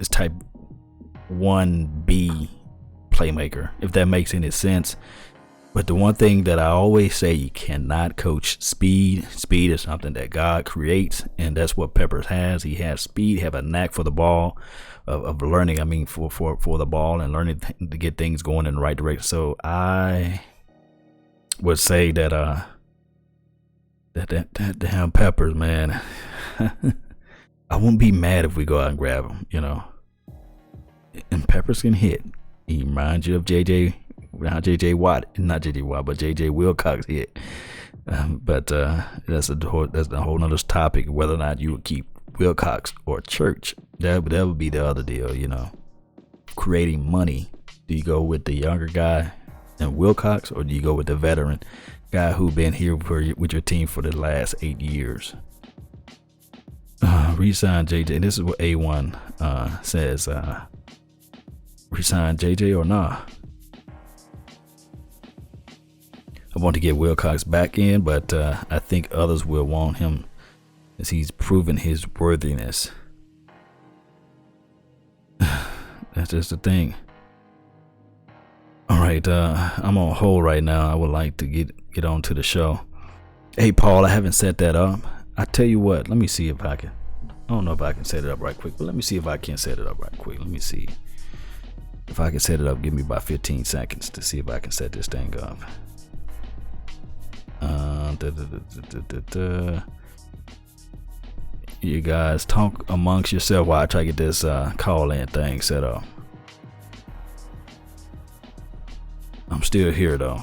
type 1B playmaker, if that makes any sense. But the one thing that I always say, you cannot coach speed. Speed is something that God creates, and that's what Peppers has. He has speed, have a knack for the ball, of learning. I mean, for the ball and learning to get things going in the right direction. So I would say that that damn Peppers, man. I wouldn't be mad if we go out and grab him, And Peppers can hit. He reminds you of JJ Watt, but JJ Wilcox hit. But that's a whole nother topic, whether or not you would keep Wilcox or Church. That would be the other deal, Creating money. Do you go with the younger guy and Wilcox, or do you go with the veteran guy who been here with your team for the last 8 years? Resign JJ. This is what A1 says. Resign JJ or nah? I want to get Wilcox back in, but I think others will want him as he's proven his worthiness. That's just the thing. All right, I'm on hold right now. I would like to get on to the show. Hey, Paul, I haven't set that up. I tell you what, let me see if I can. I don't know if I can set it up right quick, but let me see if I can set it up right quick. Let me see if I can set it up. Give me about 15 seconds to see if I can set this thing up. You guys talk amongst yourself while I try to get this call-in thing set up. I'm still here though.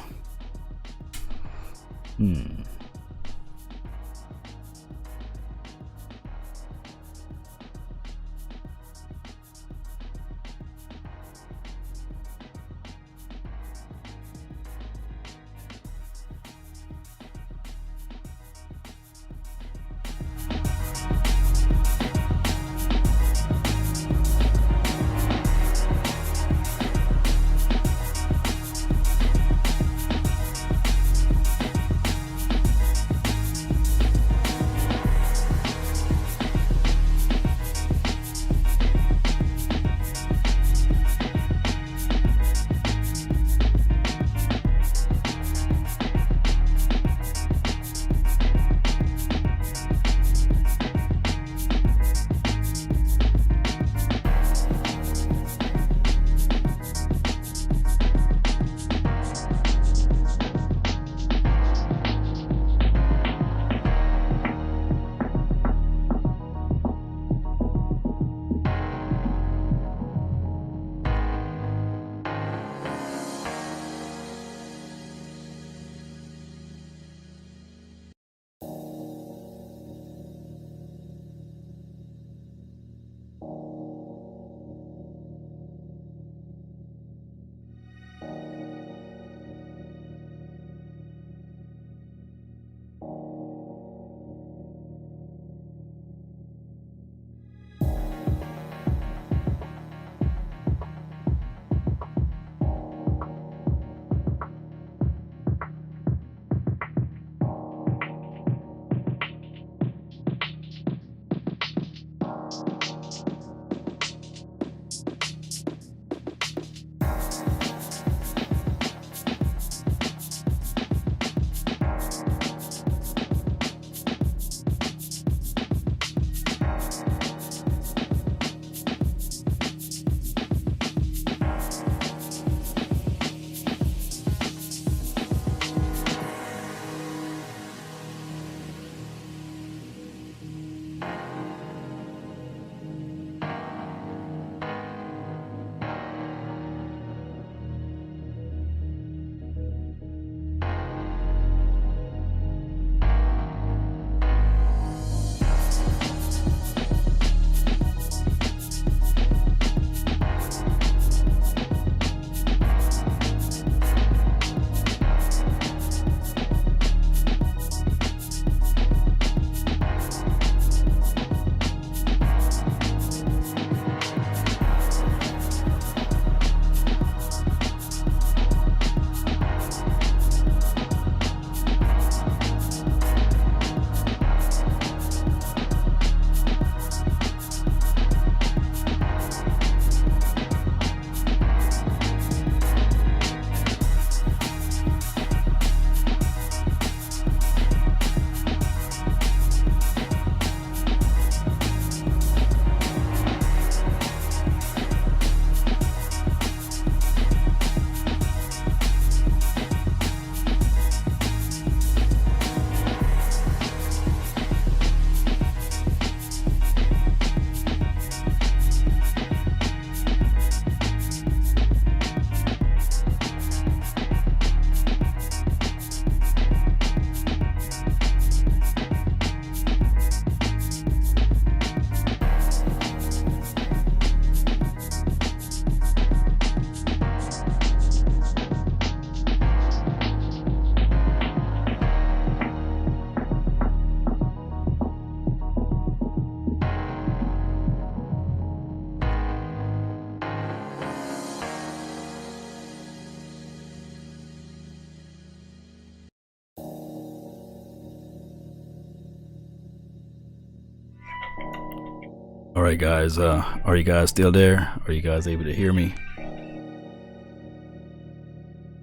right, guys. Are you guys still there? Are you guys able to hear me?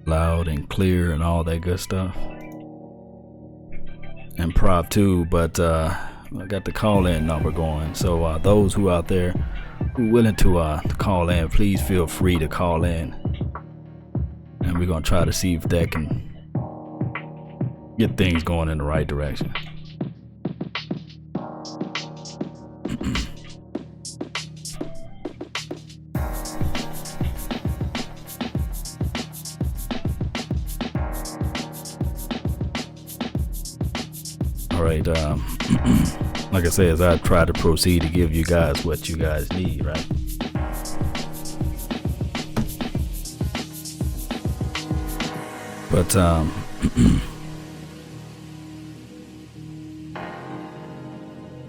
Loud and clear and all that good stuff. Improv too, but I got the call-in number going. So those who out there who willing to call in, please feel free to call in, and we're gonna try to see if that can get things going in the right direction. All right, like I said, as I try to proceed to give you guys what you guys need, right? But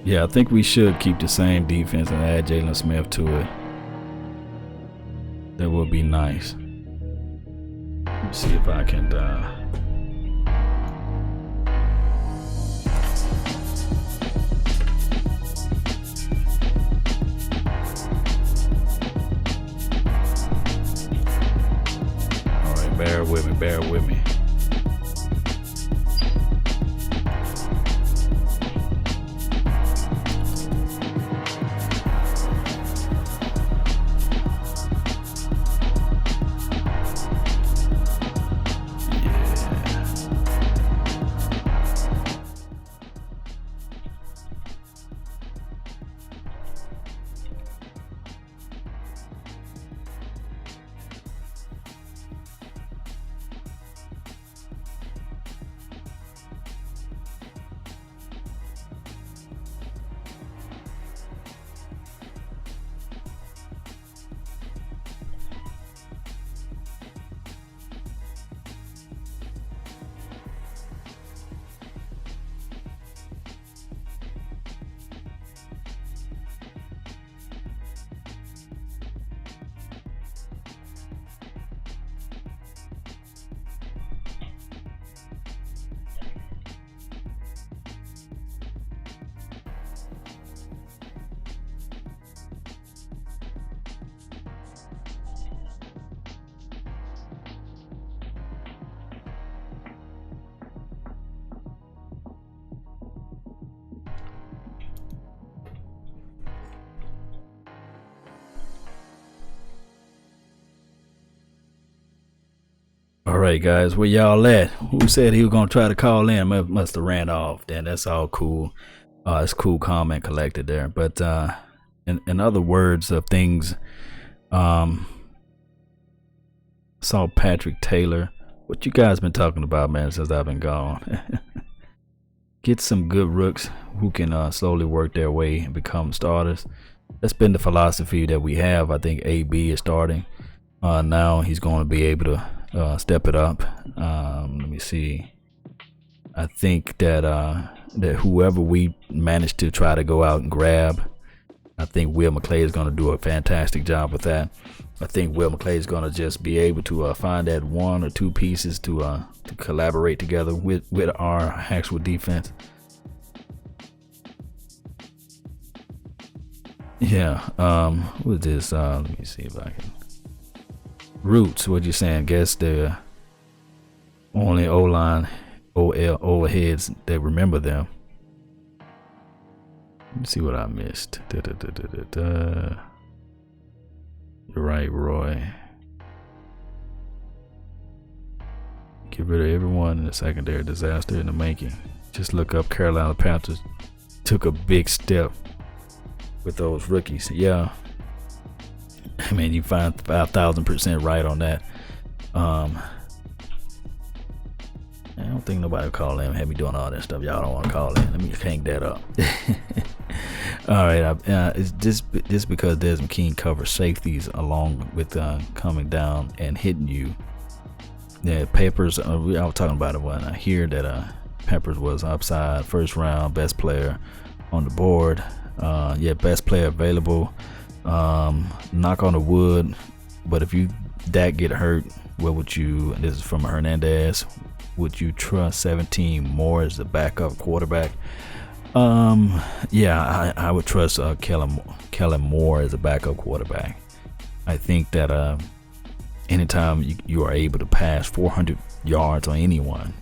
yeah, I think we should keep the same defense and add Jalen Smith to it. That would be nice. Let me see if I can bear with me. All right, guys, where y'all at? Who said he was gonna try to call in? Must have ran off. Then that's all cool. It's cool, calm, and collected there. But in other words of things, saw Patrick Taylor. What you guys been talking about, man, since I've been gone? Get some good rooks who can slowly work their way and become starters. That's been the philosophy that we have. I think AB is starting. Now he's going to be able to step it up. Let me see. I think that whoever we manage to try to go out and grab, I think Will McClay is going to do a fantastic job with that. I think Will McClay is going to just be able to find that one or two pieces to collaborate together with our actual defense. Yeah. What is this? Let me see if I can. Roots, what you saying? Guess the only O-line, OL heads that remember them. Let me see what I missed. You're right, Roy. Get rid of everyone in the secondary. Disaster in the making. Just look up Carolina Panthers. Took a big step with those rookies. Yeah. I mean, you find 5,000% right on that. I don't think nobody will call in and have me doing all that stuff. Y'all don't want to call in. Let me hang that up. All right. It's just because there's some keen cover safeties along with coming down and hitting you. Yeah, Peppers. I was talking about it when I hear that Peppers was upside first round, best player on the board. Yeah, best player available. Knock on the wood, but if Dak get hurt, what would you? This is from Hernandez. Would you trust 17 more as the backup quarterback? Yeah, I would trust Kellen Moore as a backup quarterback. I think that anytime you are able to pass 400 yards on anyone,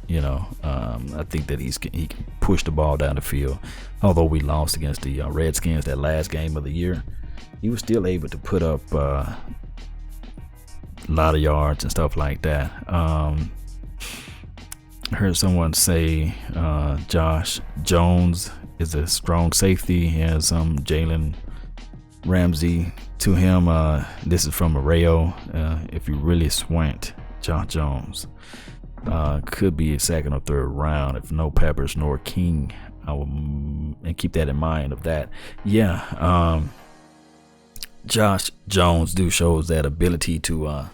I think that he can push the ball down the field. Although we lost against the Redskins that last game of the year, he was still able to put up a lot of yards and stuff like that. I heard someone say Josh Jones is a strong safety. He has Jalen Ramsey to him. This is from Areo. If you really squint, Josh Jones could be a second or third round if no Peppers nor King. And keep that in mind of that. Yeah, Josh Jones shows that ability to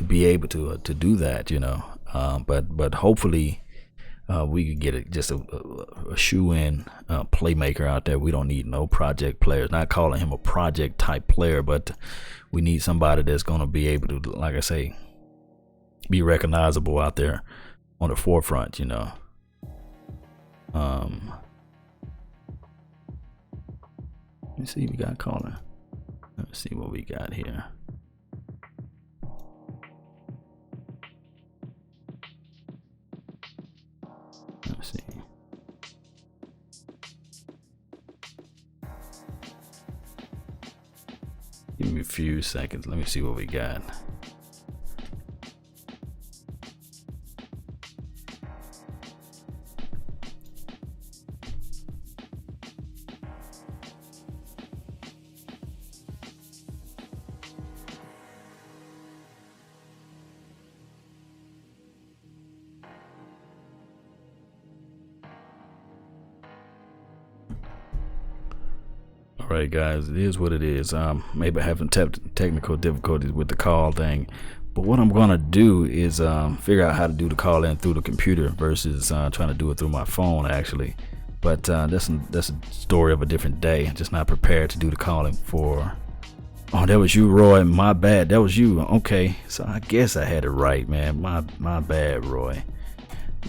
be able to do that. But hopefully we could get it just a shoe-in playmaker out there. We don't need no project players. Not calling him a project type player, but we need somebody that's going to be able to, like I say, be recognizable out there on the forefront. Let's see, we got a caller. Let's see what we got here. Let's see. Give me a few seconds. Let me see what we got. All right, guys, it is what it is. Maybe having technical difficulties with the call thing, but what I'm gonna do is figure out how to do the call in through the computer versus trying to do it through my phone, actually. But that's a story of a different day. Just not prepared to do the calling for. Oh, that was you, Roy. My bad. That was you. Okay, so I guess I had it right, man. My bad, Roy.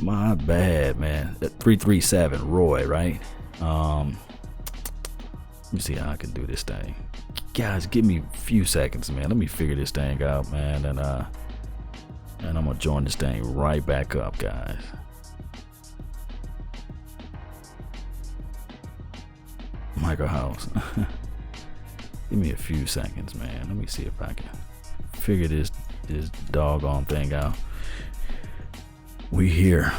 My bad, man. 337, Roy, right? Let me see how I can do this thing. Guys, give me a few seconds, man. Let me figure this thing out, man. And I'm gonna join this thing right back up, guys. Michael House. Give me a few seconds, man. Let me see if I can figure this doggone thing out. We here.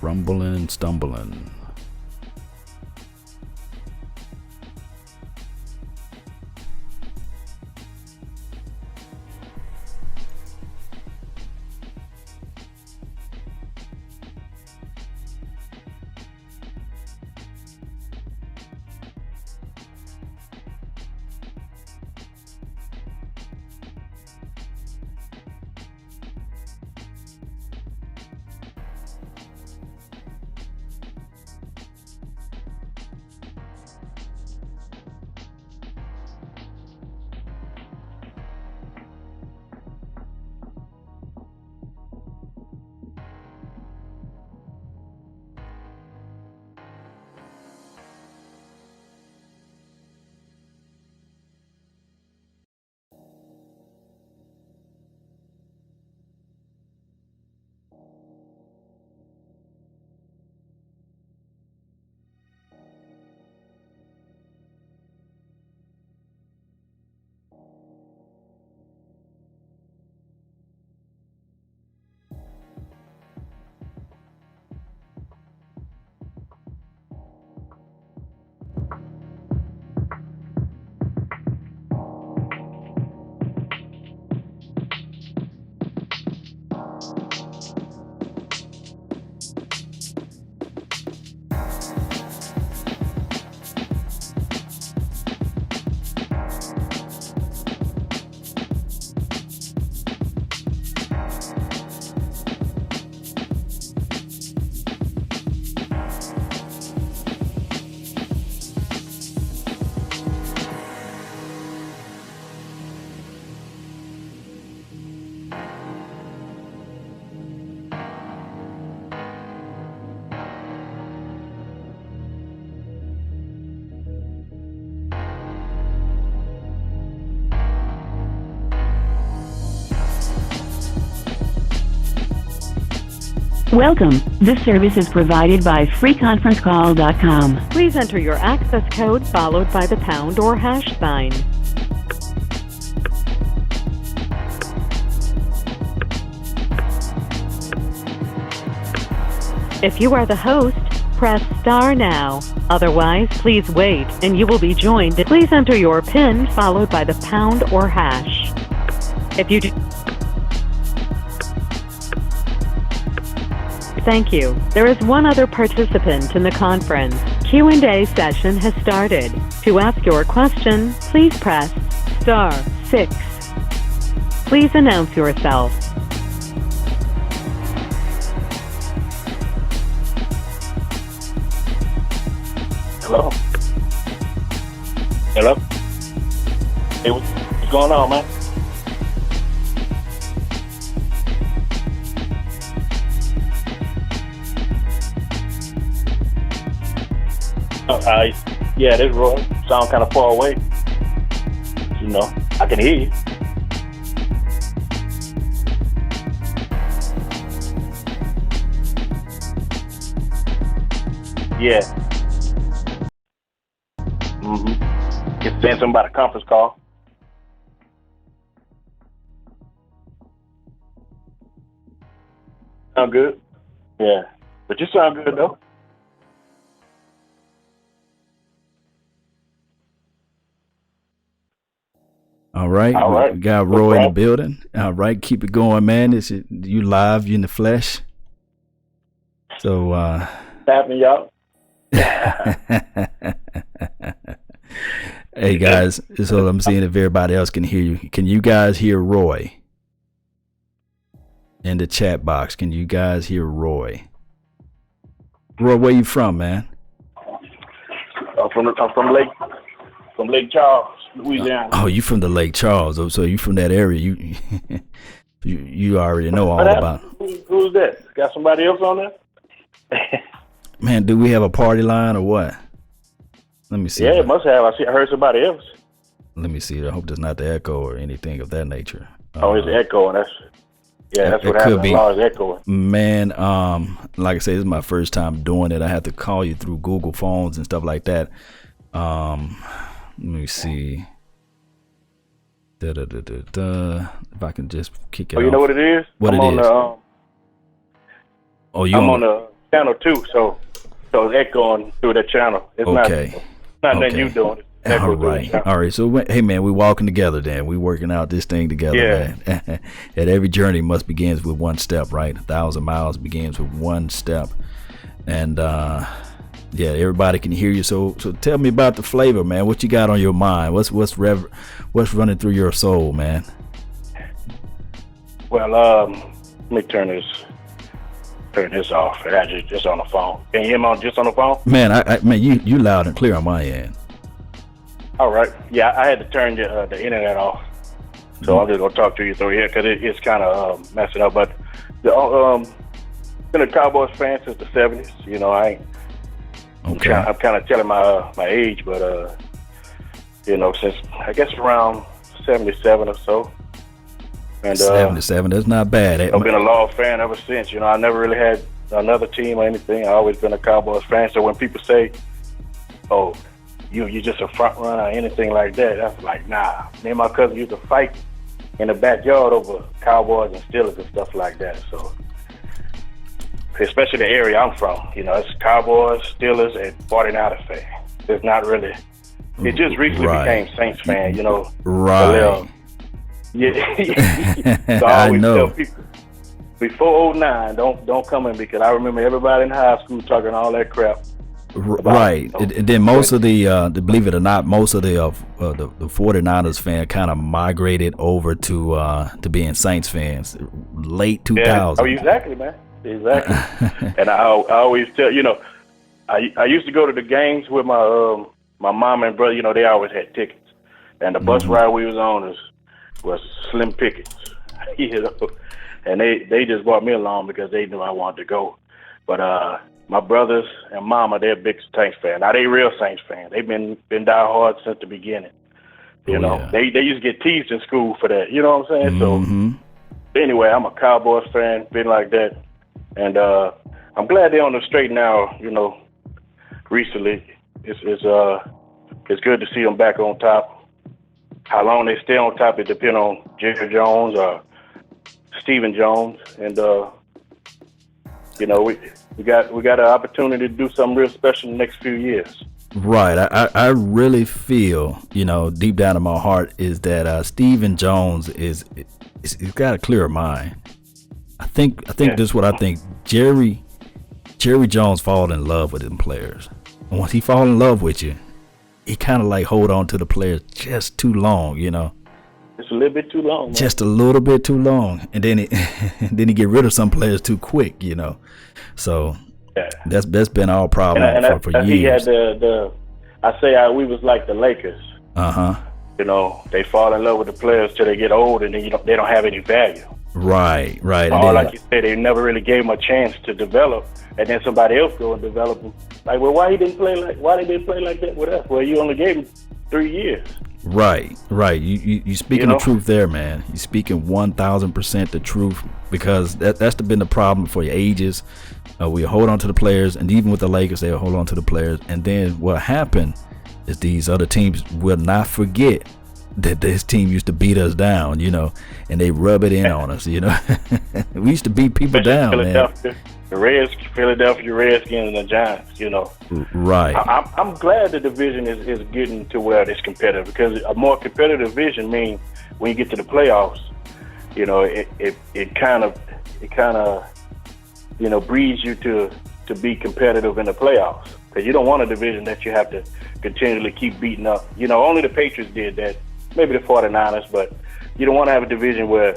Rumbling and stumbling. Welcome. This service is provided by freeconferencecall.com. Please enter your access code followed by the pound or hash sign. If you are the host, press star now. Otherwise, please wait and you will be joined. Please enter your PIN followed by the pound or hash. If you do... Thank you. There is one other participant in the conference. Q&A session has started. To ask your question, please press star 6. Please announce yourself. Hello? Hello? Hey, what's going on, man? Yeah, this Roy. Sound kind of far away. You know, I can hear you. Yeah. Just saying something about a conference call. Sound good? Yeah. But you sound good, though. All right. All right. We got Roy in the building. All right. Keep it going, man. You live, you in the flesh. So, happening, y'all? Hey guys, so I'm seeing if everybody else can hear you. Can you guys hear Roy? In the chat box, can you guys hear Roy? Roy, where you from, man? I'm from Lake Charles, Louisiana. Oh, you from the Lake Charles? So you from that area? You you already know all about. Who's that? Got somebody else on there? Man, do we have a party line or what? Let me see. Yeah, it must have. I heard somebody else. Let me see. I hope there's not the echo or anything of that nature. Oh, it's echoing. That's what happens. As long as echoing. Man, like I said, this is my first time doing it. I have to call you through Google phones and stuff like that. Let me see. If I can just kick it off. You know what it is? What I'm it is? I'm on the channel 2, so it's echoing through that channel. It's okay. not nothing you doing. All right. So, hey, man, we're walking together then. We're working out this thing together, man. And every journey must begins with one step, right? 1,000 miles begins with one step. And, yeah, everybody can hear you. So tell me about the flavor, man. What you got on your mind? What's running through your soul, man? Well, let me turn this off. Just on the phone. Can you hear me just on the phone? Man, man, you loud and clear on my end. All right. Yeah, I had to turn the internet off, so I'm just gonna talk to you through here because it's kind of messing up. But been a Cowboys fan since the '70s. You know, I'm kind of telling my age, but you know, since I guess around '77 or so. And 77, that's not bad. I've been a Law fan ever since. You know, I never really had another team or anything. I always been a Cowboys fan. So when people say, "Oh, you're just a front runner," or anything like that, that's like, nah. Me and my cousin used to fight in the backyard over Cowboys and Steelers and stuff like that. So, especially the area I'm from, you know, it's Cowboys, Steelers, and 49ers fan. It's not really. It just recently became Saints fan. You know, right. Yeah. So I always tell people, before '09, don't come in, because I remember everybody in high school talking all that crap. Right. And then most of the believe it or not, most of the 49ers fan kind of migrated over to being Saints fans late 2000. Yeah. Oh, exactly, man. Exactly. And I always tell, you know, I used to go to the games with my mom and brother. You know, they always had tickets, and the bus ride we was on was slim pickings, you know, and they just brought me along because they knew I wanted to go. But my brothers and mama, they're big Saints fan. Now they real Saints fan. They've been die hard since the beginning. You know, they used to get teased in school for that. You know what I'm saying? So anyway, I'm a Cowboys fan, been like that And I'm glad they're on the straight now. Recently, it's good to see them back on top. How long they stay on top, it depends on Jerry Jones or Stephen Jones, and we got an opportunity to do something real special in the next few years. Right. I really feel, deep down in my heart is that Stephen Jones he's got a clearer mind. I think this is what I think. Jerry Jones fall in love with them players. And once he fall in love with you, he kind of like hold on to the players just too long, It's a little bit too long, man. Just a little bit too long, and then he get rid of some players too quick, So that's been our problem for years. He had we was like the Lakers. They fall in love with the players till they get old, and then they don't have any value. Right. Or like you said, they never really gave him a chance to develop, and then somebody else go and develop him. Like, well, why they didn't play like that with us? Well, you only gave him 3 years. Right. You speaking the truth there, man. You speaking 1,000% the truth, because that's been the problem for ages. We hold on to the players, and even with the Lakers, they hold on to the players. And then what happened is these other teams will not forget that this team used to beat us down, and they rub it in on us, We used to beat people down, man. Philadelphia Redskins and the Giants, Right. I'm glad the division is getting to where it's competitive, because a more competitive division means when you get to the playoffs, it kind of breeds you to be competitive in the playoffs, because you don't want a division that you have to continually keep beating up. Only the Patriots did that, maybe the 49ers, but you don't want to have a division where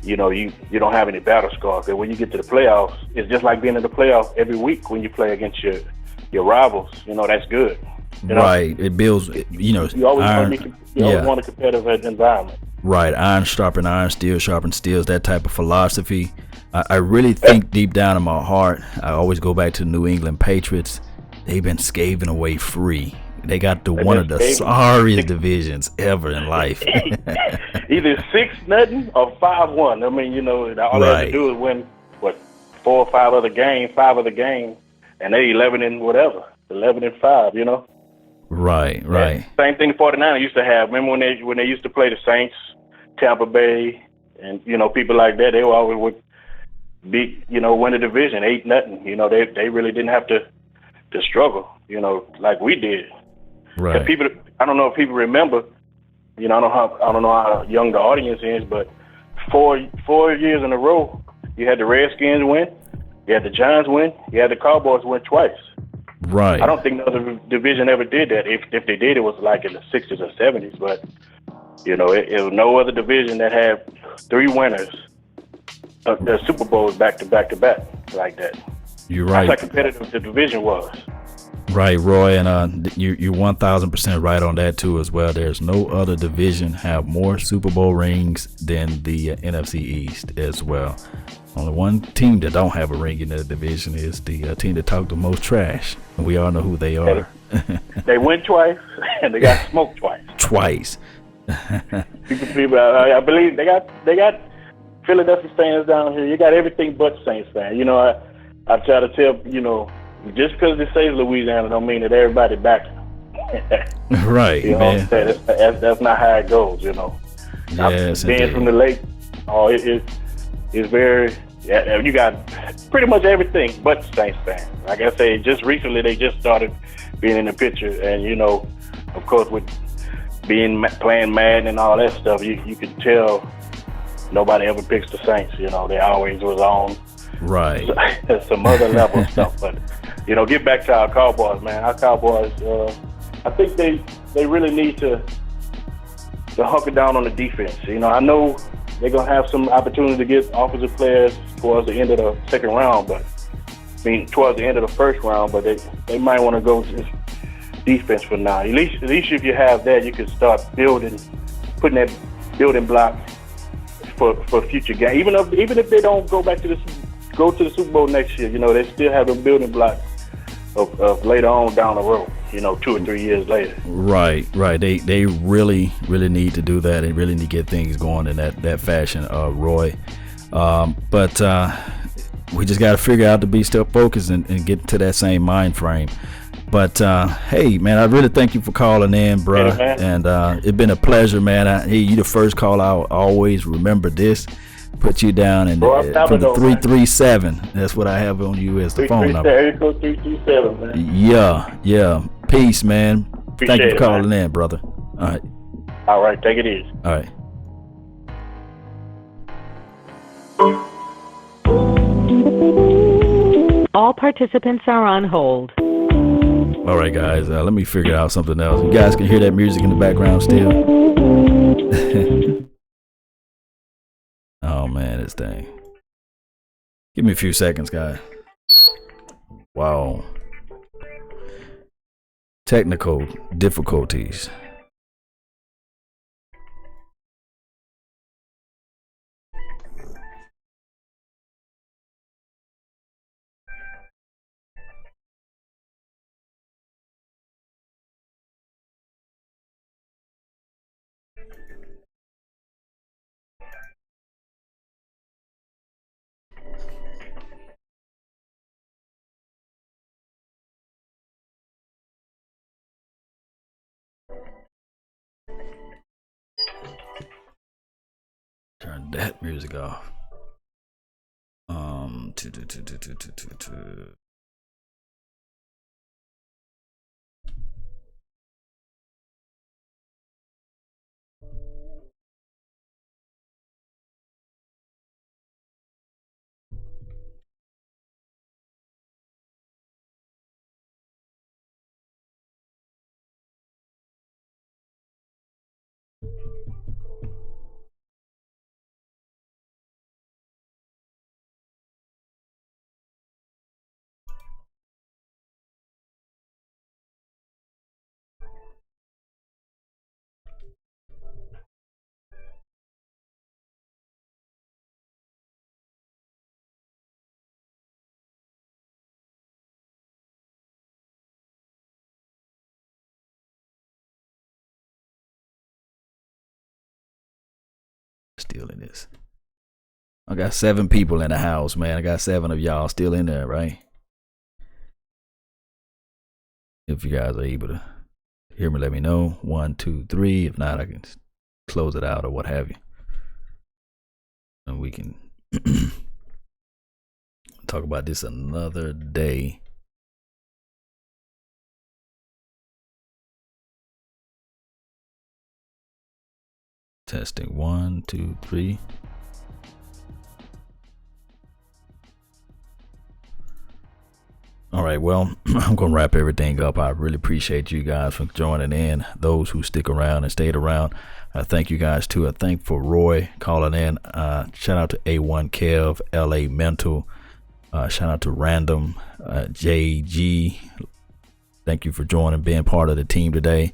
you don't have any battle scars. Because when you get to the playoffs, it's just like being in the playoffs every week when you play against your rivals. That's good. Right. It builds. You always want a competitive environment. Right. Iron sharpen iron, steel sharpen steels. That type of philosophy. I really think deep down in my heart, I always go back to the New England Patriots. They've been scaving away free. They got one of the sorriest divisions ever in life. Either 6-0 or 5-1. I mean, all they have to do is win 4 or 5 other games, and they 11-5. Right. And same thing the 49ers used to have. Remember when they used to play the Saints, Tampa Bay, and people like that? They always would win the division 8-0. They really didn't have to struggle, like we did. Right. I don't know if people remember. I don't know how young the audience is, but 4 years in a row, you had the Redskins win, you had the Giants win, you had the Cowboys win twice. Right. I don't think no other division ever did that. If they did, it was like in the 60s or 70s. But it was no other division that had 3 winners of the Super Bowls back to back like that. You're right. That's how competitive the division was. Right, Roy, and you're 1,000% right on that too as well. There's no other division have more Super Bowl rings than the NFC East as well. Only one team that don't have a ring in the division is the team that talked the most trash, and we all know who they are. They win twice, and they got smoked twice. Twice. People, I believe they got Philadelphia fans down here. You got everything but Saints fans. I try to tell just because it says Louisiana don't mean that everybody back. Right, man. That's not how it goes, Yes, being from the lake, it's very. You got pretty much everything but Saints fans. Like I say, just recently they just started being in the picture, and of course with playing Madden and all that stuff, you could tell nobody ever picks the Saints. They always was on. Right. Some other level stuff, but get back to our Cowboys, man. Our Cowboys, I think they really need to hunker down on the defense. I know they're gonna have some opportunity to get offensive players towards the end of the second round, towards the end of the first round, but they might want to go to defense for now. At least if you have that, you can start putting that building block for future games. Even if they don't go to the Super Bowl next year, they still have a building block of later on down the road, 2 or 3 years later. Right. They really need to do that. They really need to get things going in that fashion, Roy. But we just got to figure out to be still focused and get to that same mind frame. But hey, man, I really thank you for calling in, bro. Yeah, and it's been a pleasure, man. Hey, you the first call. I'll always remember this. Put you down and for the 337. That's what I have on you as the phone number. 337, man. Yeah. Peace, man. Thank you for calling in, brother. All right, take it easy. All right. All participants are on hold. All right, guys. Let me figure out something else. You guys can hear that music in the background still. Oh man, this thing. Give me a few seconds, guys. Wow. Technical difficulties. Turn that music off. Still in this. I got 7 people in the house, man. I got 7 of y'all still in there, right? If you guys are able to hear me, let me know. 1, 2, 3. If not, I can close it out or what have you. And we can talk about this another day. Testing 1, 2, 3. All right, well, I'm going to wrap everything up. I really appreciate you guys for joining in. Those who stick around and stayed around, I thank you guys too. I thank for Roy calling in. Shout out to A1 Kev, LA Mental. Shout out to Random, JG. Thank you for joining, being part of the team today.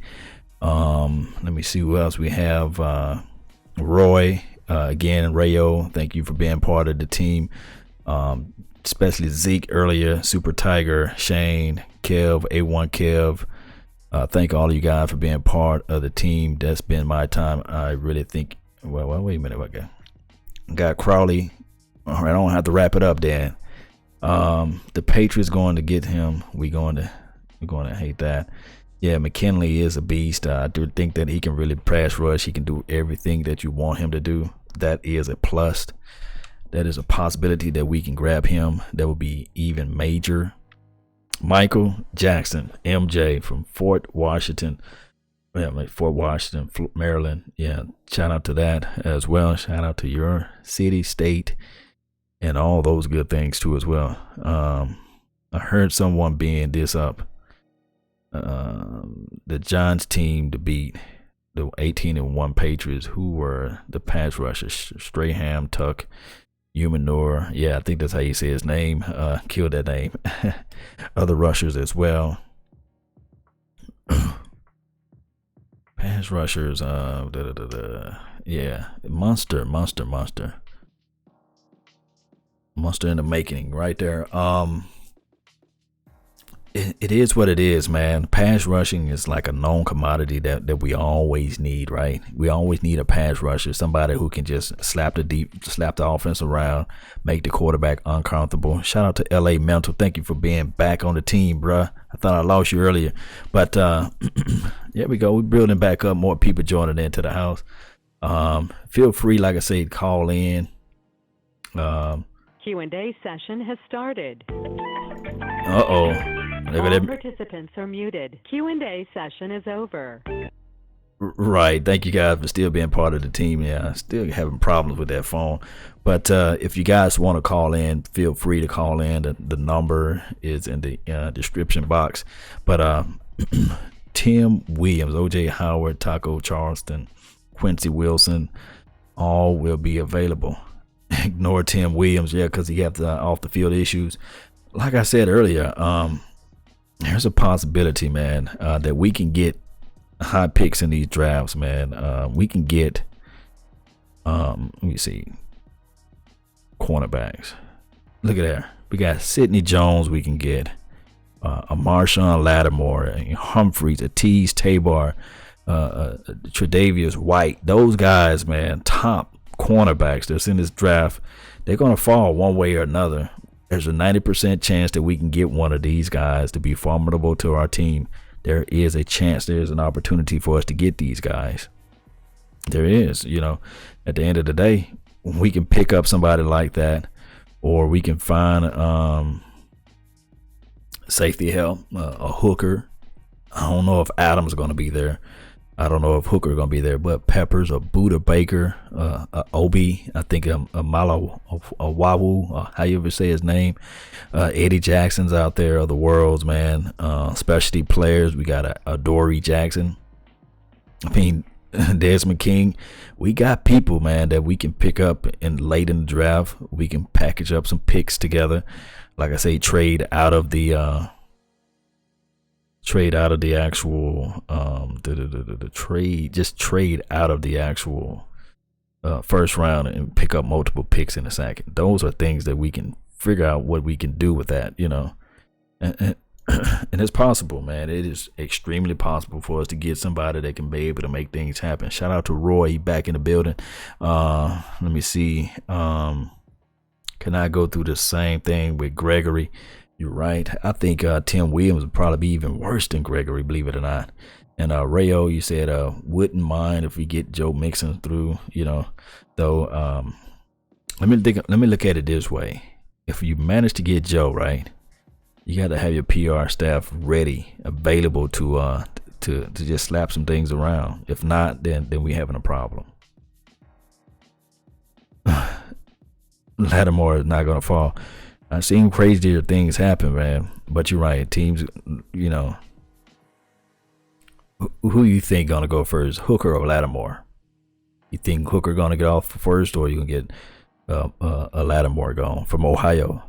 Let me see who else we have. Roy, again, Rayo, thank you for being part of the team. Especially Zeke earlier, Super Tiger, Shane, Kev, A1 Kev. Thank all of you guys for being part of the team. That's been my time. I really think, well wait a minute. Okay. Got Crowley. All right, I don't have to wrap it up, Dan. The Patriots going to get him. We're going to hate that. Yeah, McKinley is a beast. I do think that he can really pass rush. He can do everything that you want him to do. That is a plus. That is a possibility that we can grab him. That would be even major. Michael Jackson, MJ from Fort Washington, Maryland. Yeah, shout out to that as well. Shout out to your city, state, and all those good things too as well. I heard someone being this up. The Giants team to beat the 18-1 Patriots, who were the pass rushers, Strahan, Tuck, Humanor. Yeah, I think that's how you say his name. Killed that name. Other rushers as well. Pass rushers. Yeah, monster in the making right there. it is what it is, man. Pass rushing is like a known commodity that we always need, right? We always need a pass rusher, somebody who can just slap the offense around, make the quarterback uncomfortable. Shout out to LA Mental. Thank you for being back on the team, bruh. I thought I lost you earlier, but here we go. We're building back up. More people joining into the house. Feel free, like I said, call in. Q&A session has started. All participants are muted. Q&A session is over. Right. Thank you guys for still being part of the team. Yeah, still having problems with that phone. But if you guys want to call in, feel free to call in. The number is in the description box. But Tim Williams, O.J. Howard, Taco Charleston, Quincy Wilson, all will be available. Ignore Tim Williams, because he has the off the field issues. Like I said earlier, there's a possibility, man, that we can get high picks in these drafts, man. We can get, let me see, cornerbacks. Look at that. We got Sidney Jones. We can get a Marshawn Lattimore, Humphreys, a Tease Tabar, Tre'Davious White. Those guys, man, top cornerbacks that's in this draft. They're going to fall one way or another. There's a 90% chance that we can get one of these guys to be formidable to our team. There is a chance, there's an opportunity for us to get these guys. There is, at the end of the day, we can pick up somebody like that, or we can find safety help, a hooker. I don't know if Adams is going to be there. I don't know if Hooker is going to be there, but Peppers, a Buda Baker, Obi, I think a Malo, a Wawu, how you ever say his name. Eddie Jackson's out there, of the worlds, man. Specialty players, we got a Dory Jackson. I mean, Desmond King. We got people, man, that we can pick up late in the draft. We can package up some picks together. Like I say, trade out of the actual trade out of the actual first round and pick up multiple picks in a second. Those are things that we can figure out what we can do with that, and it's possible, man. It is extremely possible for us to get somebody that can be able to make things happen. Shout out to Roy, back in the building. Let me see, can I go through the same thing with Gregory? You're right. I think Tim Williams would probably be even worse than Gregory, believe it or not. And Rayo, you said wouldn't mind if we get Joe Mixon through, Though let me look at it this way. If you manage to get Joe, right, you got to have your PR staff ready, available to just slap some things around. If not, then we having a problem. Lattimore is not gonna fall. I've seen crazier things happen, man. But you're right. Teams, who you think gonna go first, Hooker or Lattimore? You think Hooker gonna get off first, or you gonna get a Lattimore going from Ohio?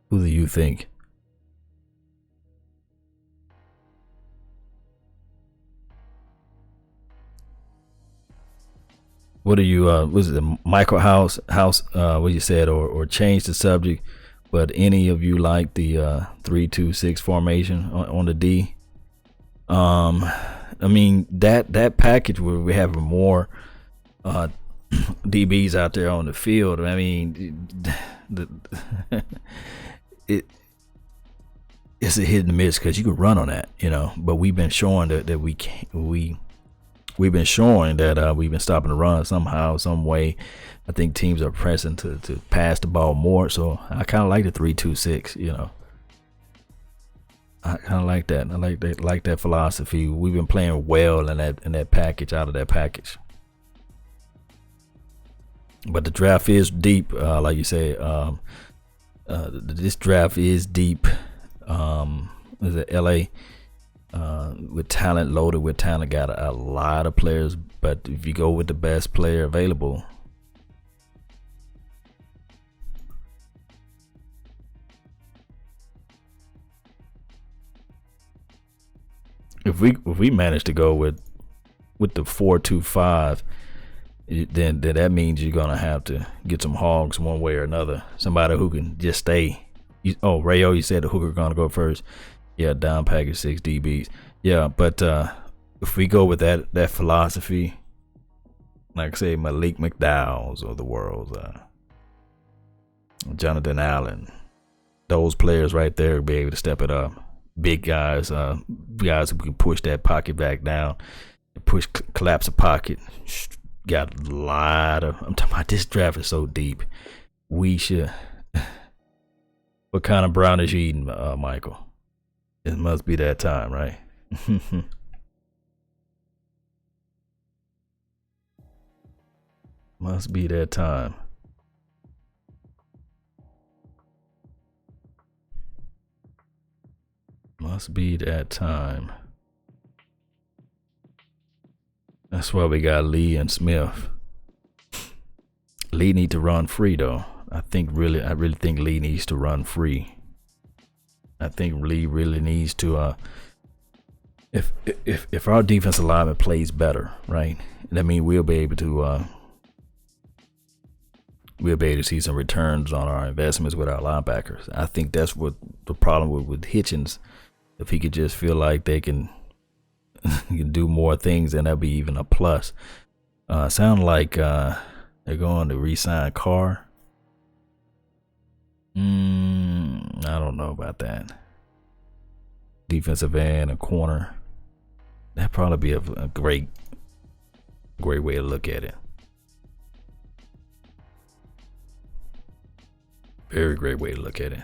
Who do you think? What are you? Was it Michael House? What you said, or change the subject? But any of you like the 3-2-6 formation on the D? I mean that package where we have more DBs out there on the field. I mean, it's a hit and miss because you could run on that, But we've been showing that we've been showing that we've been stopping the run somehow, some way. I think teams are pressing to pass the ball more, so I kind of like the 3-2-6. I kind of like that. I like that philosophy. We've been playing well in that package, out of that package. But the draft is deep, like you say. This draft is deep. Is it LA? With talent, loaded with talent, got a lot of players. But if you go with the best player available, if we manage to go with the 4-2-5, then that means you're gonna have to get some hogs one way or another. Somebody who can just stay. Rayo, you said the Hooker gonna go first. Yeah, down package 6 DBs. Yeah, but if we go with that philosophy, like I say, Malik McDowell's of the world, Jonathan Allen, those players right there will be able to step it up. Big guys, guys who can push that pocket back down, collapse a pocket. Got a lot of. I'm talking about this draft is so deep. We should. What kind of brown is you eating, Michael? It must be that time, right? Must be that time. Must be that time. That's why we got Lee and Smith. Lee need to run free though. I really think Lee needs to run free. I think Lee really needs to if our defensive lineman plays better, right? That means we'll be able to see some returns on our investments with our linebackers. I think that's what the problem with Hitchens. If he could just feel like they can do more things, then that'd be even a plus. Sound like they're going to re-sign Carr. I don't know about that. Defensive end, a corner. That'd probably be a great way to look at it. Very great way to look at it.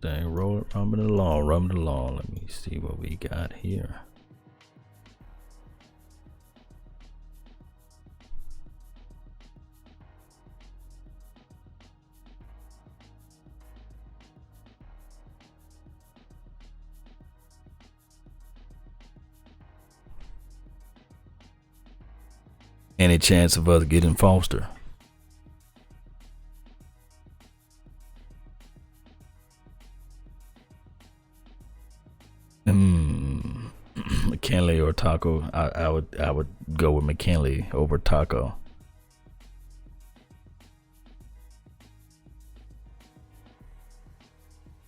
Dang, rumbling along. Let me see what we got here. Any chance of us getting Foster? McKinley or Taco? I would go with McKinley over Taco.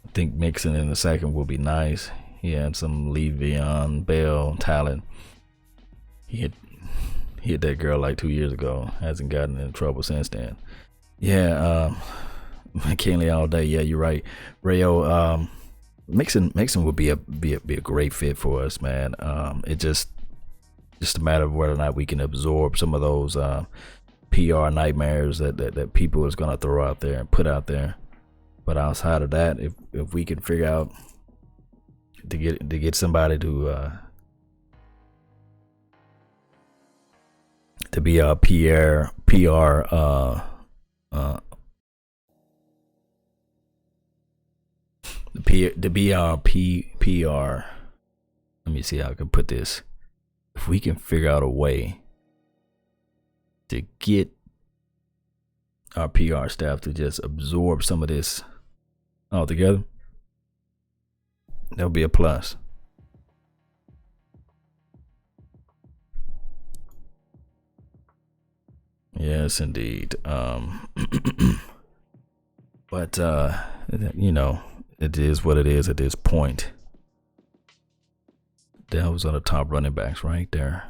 I think Mixon in the second will be nice. He had some Le'Veon Bell talent. He hit that girl like 2 years ago. Hasn't gotten in trouble since then. Yeah, McKinley all day. Yeah, you're right. Rayo, Mixon would be a great fit for us, man. It just a matter of whether or not we can absorb some of those PR nightmares that people is gonna throw out there and put out there. But outside of that, if we can figure out to get somebody to be our PR to be our PR. Let me see how I can put this. If we can figure out a way to get our PR staff to just absorb some of this altogether, that'll be a plus. Yes, indeed. But you know, it is what it is at this point. That was on the top running backs right there.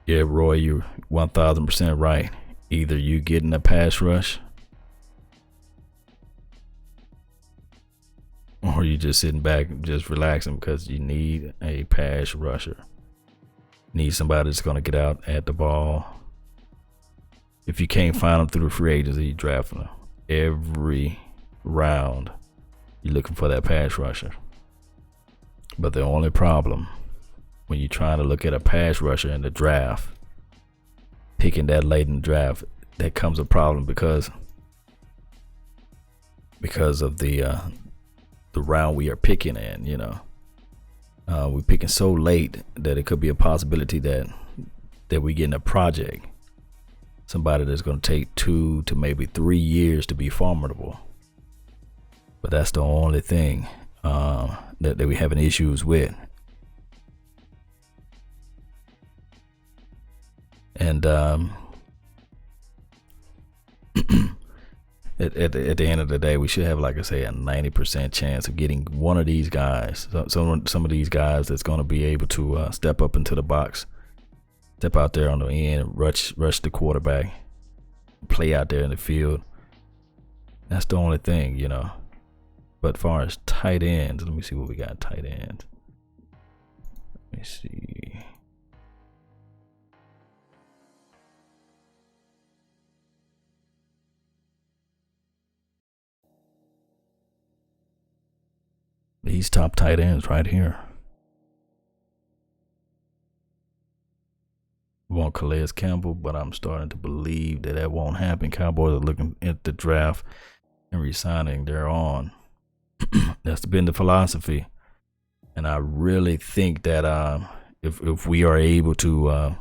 Yeah, Roy, you're 1000% right. Either you getting a pass rush, or you just sitting back and just relaxing because you need a pass rusher. Need somebody that's going to get out at the ball. If you can't find them through the free agency, you draft them every round. You're looking for that pass rusher. But the only problem when you're trying to look at a pass rusher in the draft, picking that late in the draft, that comes a problem because of the round we are picking in. We're picking so late that it could be a possibility that we get in a project, somebody that's going to take 2 to maybe 3 years to be formidable. But that's the only thing that we're having issues with. And at the end of the day, we should have, like I say, a 90% chance of getting one of these guys. Some of these guys that's going to be able to step up into the box, step out there on the end, rush the quarterback, play out there in the field. That's the only thing, But as far as tight ends, let me see what we got. Tight ends. Let me see. These top tight ends right here. We want Calais Campbell, but I'm starting to believe that won't happen. Cowboys are looking at the draft and resigning their own. That's been the philosophy, and I really think that if we are able to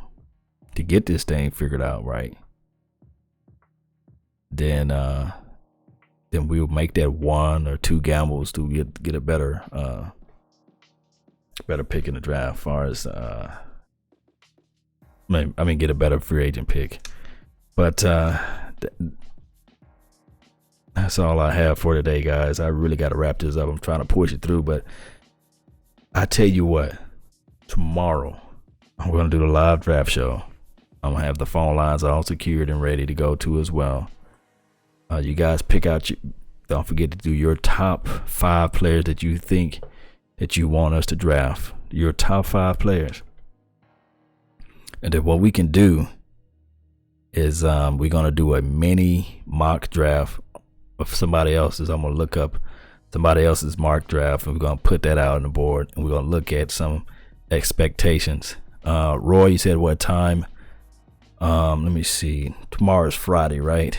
get this thing figured out right, then we'll make that 1 or 2 gambles to get a better pick in the draft. As far as get a better free agent pick. But that's all I have for today, guys. I really got to wrap this up. I'm trying to push it through, but I tell you what, tomorrow I'm going to do the live draft show. I'm going to have the phone lines all secured and ready to go to as well. You guys pick out, don't forget to do your top 5 players that you think that you want us to draft. Your top 5 players. And then what we can do is we're going to do a mini mock draft of somebody else's. I'm going to look up somebody else's mock draft, and we're going to put that out on the board, and we're going to look at some expectations. Roy, you said what time? Let me see. Tomorrow's Friday, right?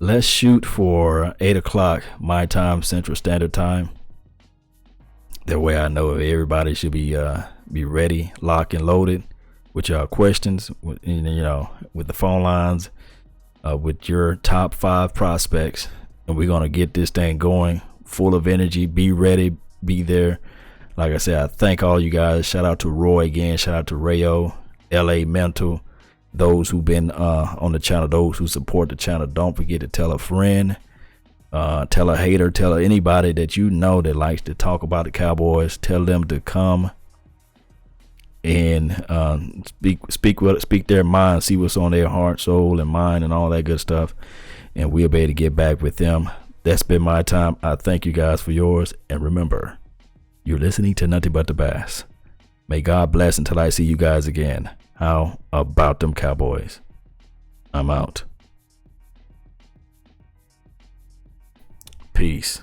Let's shoot for 8 o'clock my time, Central Standard Time. That way I know everybody should be ready, locked and loaded with your questions, with the phone lines, with your top 5 prospects. And we're going to get this thing going, full of energy. Be ready, be there. Like I said, I thank all you guys. Shout out to Roy again. Shout out to Rayo, LA Mental. Those who've been on the channel, those who support the channel, don't forget to tell a friend, tell a hater, tell anybody that you know that likes to talk about the Cowboys. Tell them to come and speak their mind, see what's on their heart, soul, and mind, and all that good stuff. And we'll be able to get back with them. That's been my time. I thank you guys for yours. And remember, you're listening to Nothing But the Bass. May God bless until I see you guys again. How about them Cowboys? I'm out. Peace.